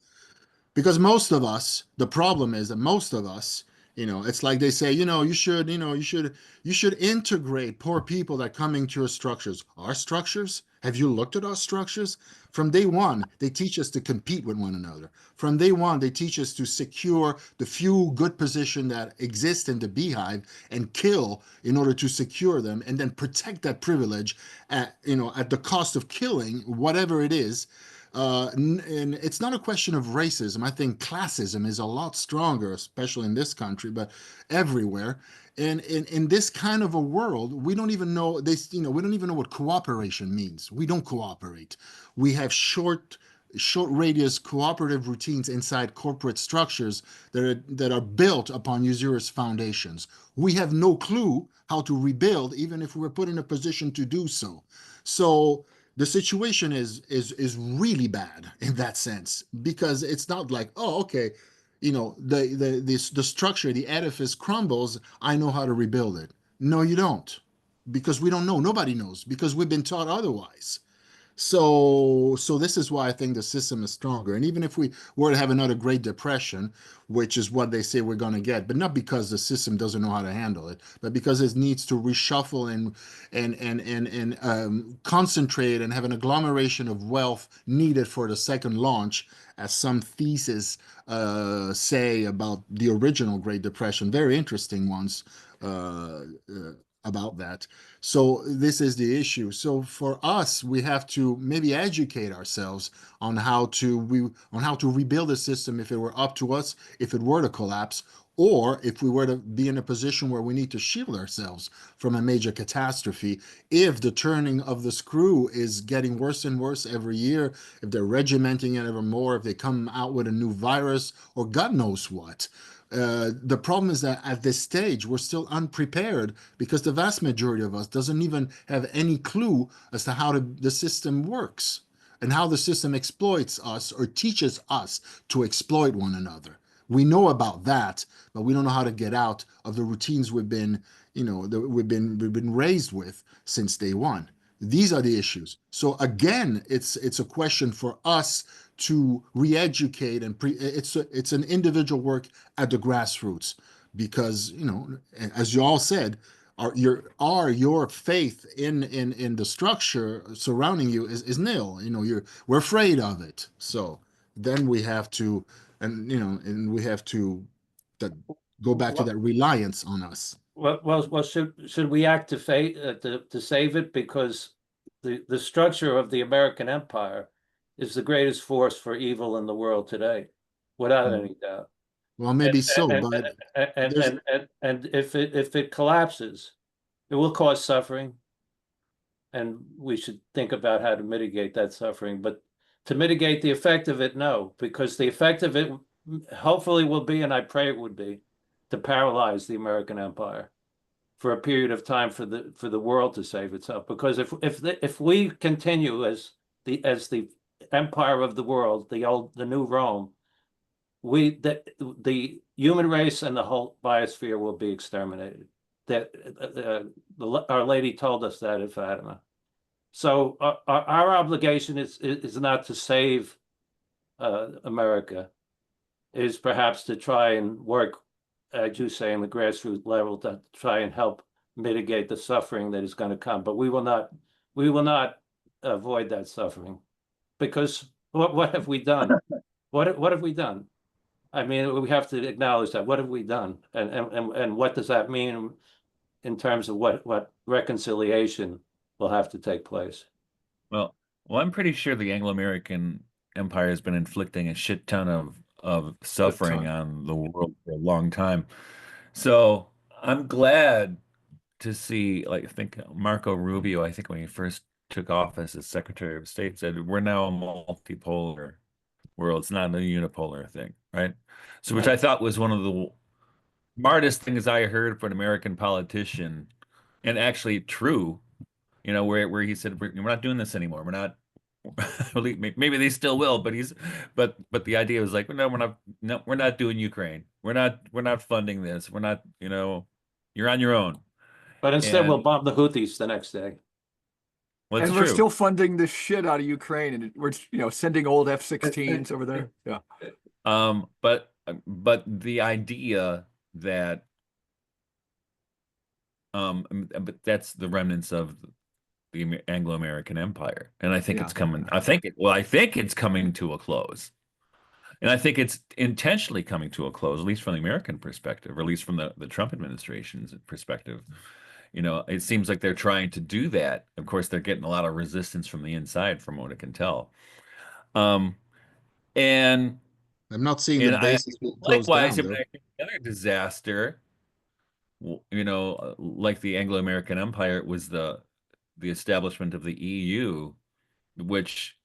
Because most of us, the problem is that most of us, it's like they say, you should integrate poor people that come into your structures. Our structures? Have you looked at our structures? From day one, they teach us to compete with one another. From day one, they teach us to secure the few good positions that exist in the beehive and kill in order to secure them, and then protect that privilege at the cost of killing whatever it is. And it's not a question of racism. I think classism is a lot stronger, especially in this country, but everywhere. And in this kind of a world, we don't even know we don't even know what cooperation means. We don't cooperate. We have short radius cooperative routines inside corporate structures that are built upon usurious foundations. We have no clue how to rebuild, even if we were put in a position to do so. So the situation is really bad in that sense, because it's not like, oh, okay, the structure, the edifice crumbles, I know how to rebuild it. No, you don't, because we don't know. Nobody knows, because we've been taught otherwise. So this is why I think the system is stronger. And even if we were to have another Great Depression, which is what they say we're going to get, but not because the system doesn't know how to handle it, but because it needs to reshuffle and concentrate and have an agglomeration of wealth needed for the second launch, as some theses say about the original Great Depression. Very interesting ones. About that. So this is the issue. So for us, we have to maybe educate ourselves on how to rebuild a system if it were up to us, if it were to collapse, or if we were to be in a position where we need to shield ourselves from a major catastrophe. If the turning of the screw is getting worse and worse every year, if they're regimenting it ever more, if they come out with a new virus or God knows what. The problem is that at this stage, we're still unprepared, because the vast majority of us doesn't even have any clue as to how the system works and how the system exploits us or teaches us to exploit one another. We know about that, but we don't know how to get out of the routines we've been raised with since day one. These are the issues. So again, it's a question for us to re-educate, and it's an individual work at the grassroots, because as you all said, your faith in the structure surrounding you is nil. We're afraid of it. So then we have to, and we have to that go back to that reliance on us. Well, should we act to save it? Because the structure of the American empire is the greatest force for evil in the world today, without Mm. any doubt. Well, maybe so, And but and and there's and, and, and if it collapses, it will cause suffering, and we should think about how to mitigate that suffering. But to mitigate the effect of it, no, because the effect of it hopefully will be, and I pray it would be, to paralyze the American empire for a period of time for the world to save itself. Because if we continue as the empire of the world, the new Rome, the human race and the whole biosphere will be exterminated. That Our Lady told us that at Fatima. So our obligation is not to save America, is perhaps to try and work, as you say, on the grassroots level to try and help mitigate the suffering that is going to come. But we will not avoid that suffering, because what have we done? What have we done? I mean, we have to acknowledge that. What have we done, and what does that mean in terms of what reconciliation will have to take place? Well, I'm pretty sure the Anglo-American Empire has been inflicting a shit ton of A suffering ton. on the world for a long time. So I'm glad to see, like, I think Marco Rubio, I think when he first took office as Secretary of State, said we're now a multipolar world. It's not a unipolar thing, right? So, which Right. I thought was one of the smartest things I heard from an American politician, and actually true. Where he said we're not doing this anymore. We're not. Maybe they still will, but but the idea was like, no, we're not doing Ukraine. We're not funding this. We're not, you're on your own. But instead, And we'll bomb the Houthis the next day. well, it's And we're true. still funding the shit out of Ukraine, and we're sending old F-16s over there. Yeah. But the idea that but that's the remnants of the Anglo-American Empire, and I think Yeah. it's coming. I think it's coming to a close. And I think it's intentionally coming to a close, at least from the American perspective, or at least from the Trump administration's perspective. It seems like they're trying to do that. Of course, they're getting a lot of resistance from the inside, from what I can tell. Um, and I'm not seeing the and I bases being closed likewise, down I mean, though. I think another disaster, like the Anglo-American Empire, was the establishment of the EU, which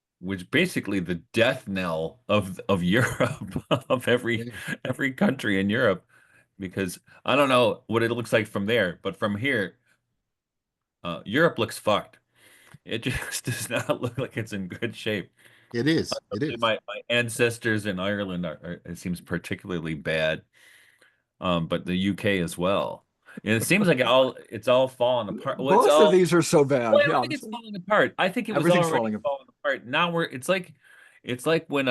basically the death knell of Europe, of Yeah, every country in Europe, because I don't know what it looks like from there, but from here, Europe looks fucked. It just does not look like it's in good shape. it is. It is. My ancestors in Ireland it seems particularly bad, but the UK as well. And it seems like it's all falling apart. Well, Both of these are so well, bad. Yeah, everything is falling apart. I think it was everything's already falling apart. falling apart. Now it's like when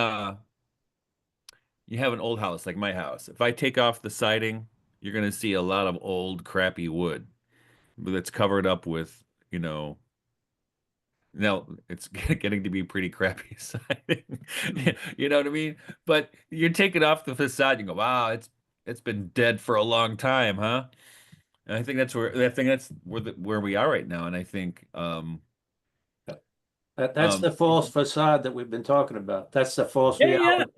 you have an old house like my house. If I take off the siding, you're gonna see a lot of old crappy wood that's covered up with, you know, now it's getting to be pretty crappy siding. You know what I mean? But you're taking off the facade, you go, wow, it's been dead for a long time, huh? And I think that's where we are right now. And I think That's um the false facade that we've been talking about. That's the false yeah, yeah. reality.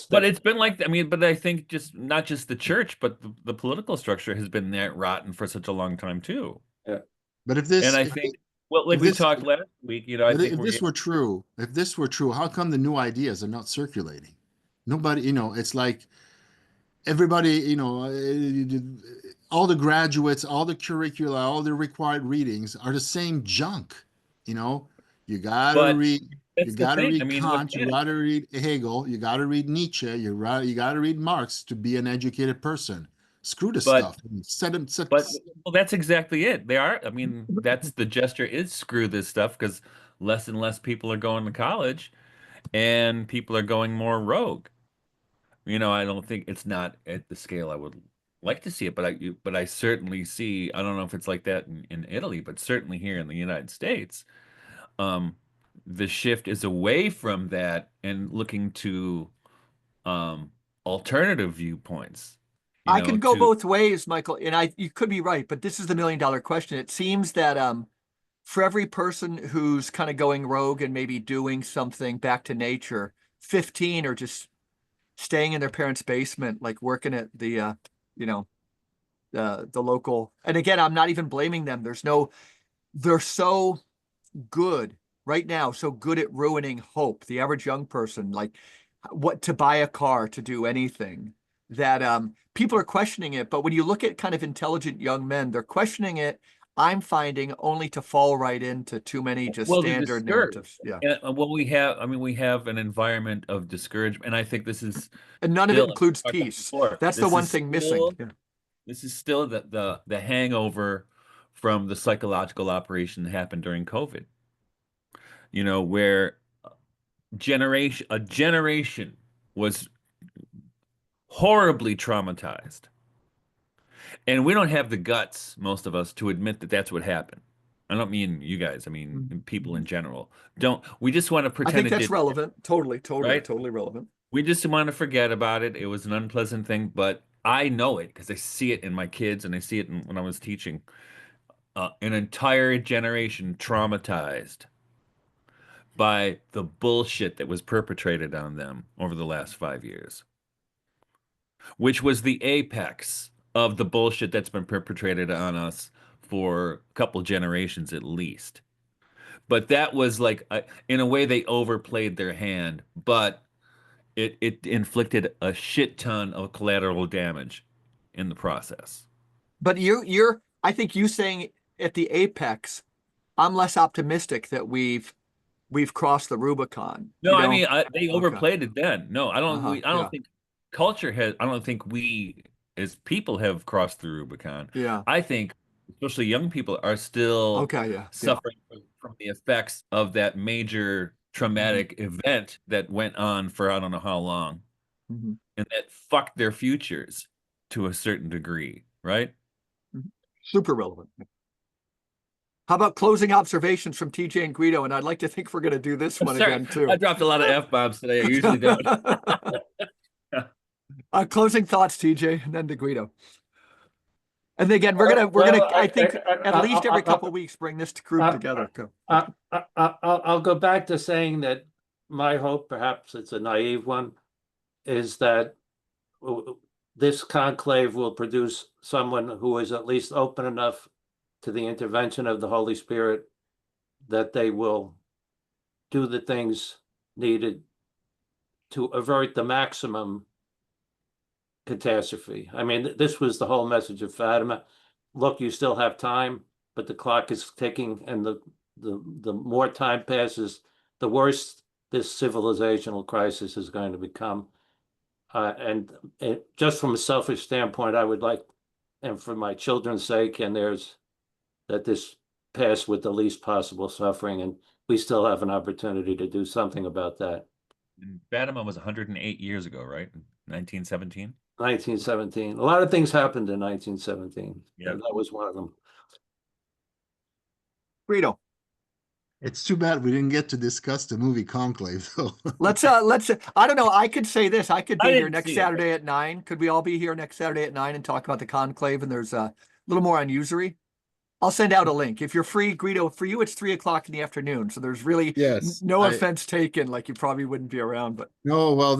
But it's been like, I mean, but I think just not just the church, but the political structure has been that rotten for such a long time too. yeah. But if And this, I think, well, like if we this, talked last week, I but think if we're this getting, were true, how come the new ideas are not circulating? Nobody, it's like everybody, all the graduates, all the curricula, all the required readings are the same junk. You know, you gotta but read, you that's the gotta thing. I read mean, what Kant, you can gotta read Hegel, you gotta read Nietzsche, you gotta read Marx to be an educated person. Screw the but stuff. Set them, but well, that's exactly it. They are, I mean, that's the gesture is screw this stuff because less and less people are going to college and people are going more rogue. I don't think it's not at the scale I would like to see it, but I certainly see. I don't know if it's like that in Italy, but certainly here in the United States, um, the shift is away from that and looking to um, alternative viewpoints. I could go To both ways, Michael, and you could be right, but this is the million dollar question. It seems that for every person who's kind of going rogue and maybe doing something back to nature, 15 are just staying in their parents' basement, like working at the, you know, the local. And again, I'm not even blaming them. They're so good right now, so good at ruining hope. The average young person, like what to buy a car, to do anything, that people are questioning it. But when you look at kind of intelligent young men, they're questioning it, I'm finding, only to fall right into too many just Well, they're standard discouraged. narratives. Yeah. And well, we have an environment of discouragement, and I think this is And none of it still, includes like I talked peace. before, That's the one thing missing. Yeah. this is still the hangover from the psychological operation that happened during COVID. You know, where a generation was horribly traumatized. And we don't have the guts, most of us, to admit that that's what happened. I don't mean you guys, I mean people in general. We just want to I pretend think it that's didn't, relevant. Totally, right? totally relevant. We just want to forget about it. It was an unpleasant thing, but I know it because I see it in my kids and I see it when I was teaching. An entire generation traumatized by the bullshit that was perpetrated on them over the last 5 years, which was the apex of the bullshit that's been perpetrated on us for a couple generations at least. But that was like, in a way, they overplayed their hand, but it inflicted a shit ton of collateral damage in the process. But I think you saying at the apex, I'm less optimistic that we've crossed the Rubicon. No, You I know? mean they Okay. overplayed it then. No, I don't Yeah. think culture has. I don't think we as people have crossed the Rubicon. Yeah. I think especially young people are still Okay. Yeah. Yeah. suffering from the effects of that major traumatic event that went on for I don't know how long, Mhm. and that fucked their futures to a certain degree, right? Mhm. Super relevant. How about closing observations from TJ and Guido? And I'd like to think we're going to do this I'm one sorry, again I too. dropped a lot of F-bombs today. I usually don't. Closing thoughts, TJ, and then to Guido. And again, we're gonna Well, I think at least every couple of weeks bring this group together. I'll go back to saying that my hope, perhaps it's a naive one, is that this conclave will produce someone who is at least open enough to the intervention of the Holy Spirit that they will do the things needed to avert the maximum catastrophe. I mean, this was the whole message of Fatima. Look, you still have time, but the clock is ticking, and the more time passes, the worse this civilizational crisis is going to become. And just from a selfish standpoint, I would like, and for my children's sake, and theirs, that this pass with the least possible suffering, and we still have an opportunity to do something about that. And Fatima was 108 years ago, right? 1917. 1917. A lot of things happened in 1917. Yeah. And that was one of them. Guido, It's too bad we didn't get to discuss the movie Conclave, though. let's I don't know. I could say this. I could I be here didn't next see it. Saturday at 9. Could we all be here next Saturday at 9 and talk about the conclave? And there's a little more on usury. I'll send out a link. If you're free, Guido, for you, it's 3 o'clock in the afternoon. So there's really Yes, no offense taken, like you probably wouldn't be around, but no, well,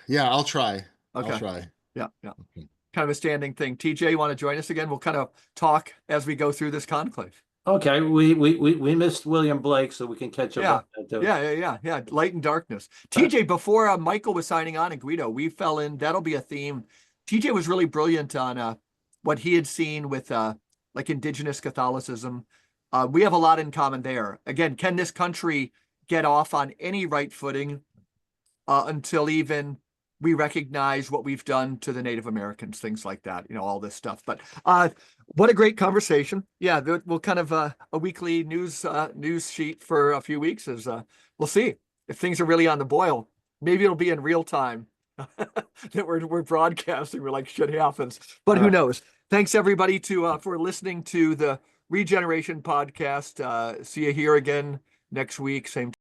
yeah, I'll try. I'll okay. try. Yeah. Yeah. Okay. Kind of a standing thing. TJ, you want to join us again? We'll kind of talk as we go through this conclave. Okay, we missed William Blake, so we can catch up Yeah. on that too. Yeah. Light and darkness. TJ, before Michael was signing on and Guido, we fell in. That'll be a theme. TJ was really brilliant on what he had seen with like indigenous Catholicism. We have a lot in common there. Again, can this country get off on any right footing until even we recognize what we've done to the Native Americans, things like that, all this stuff. But what a great conversation. Yeah, we'll kind of a weekly news sheet for a few weeks is we'll see if things are really on the boil. Maybe it'll be in real time that we're broadcasting. We're like, shit happens, but who knows? Thanks everybody for listening to the Regeneration podcast. See you here again next week, same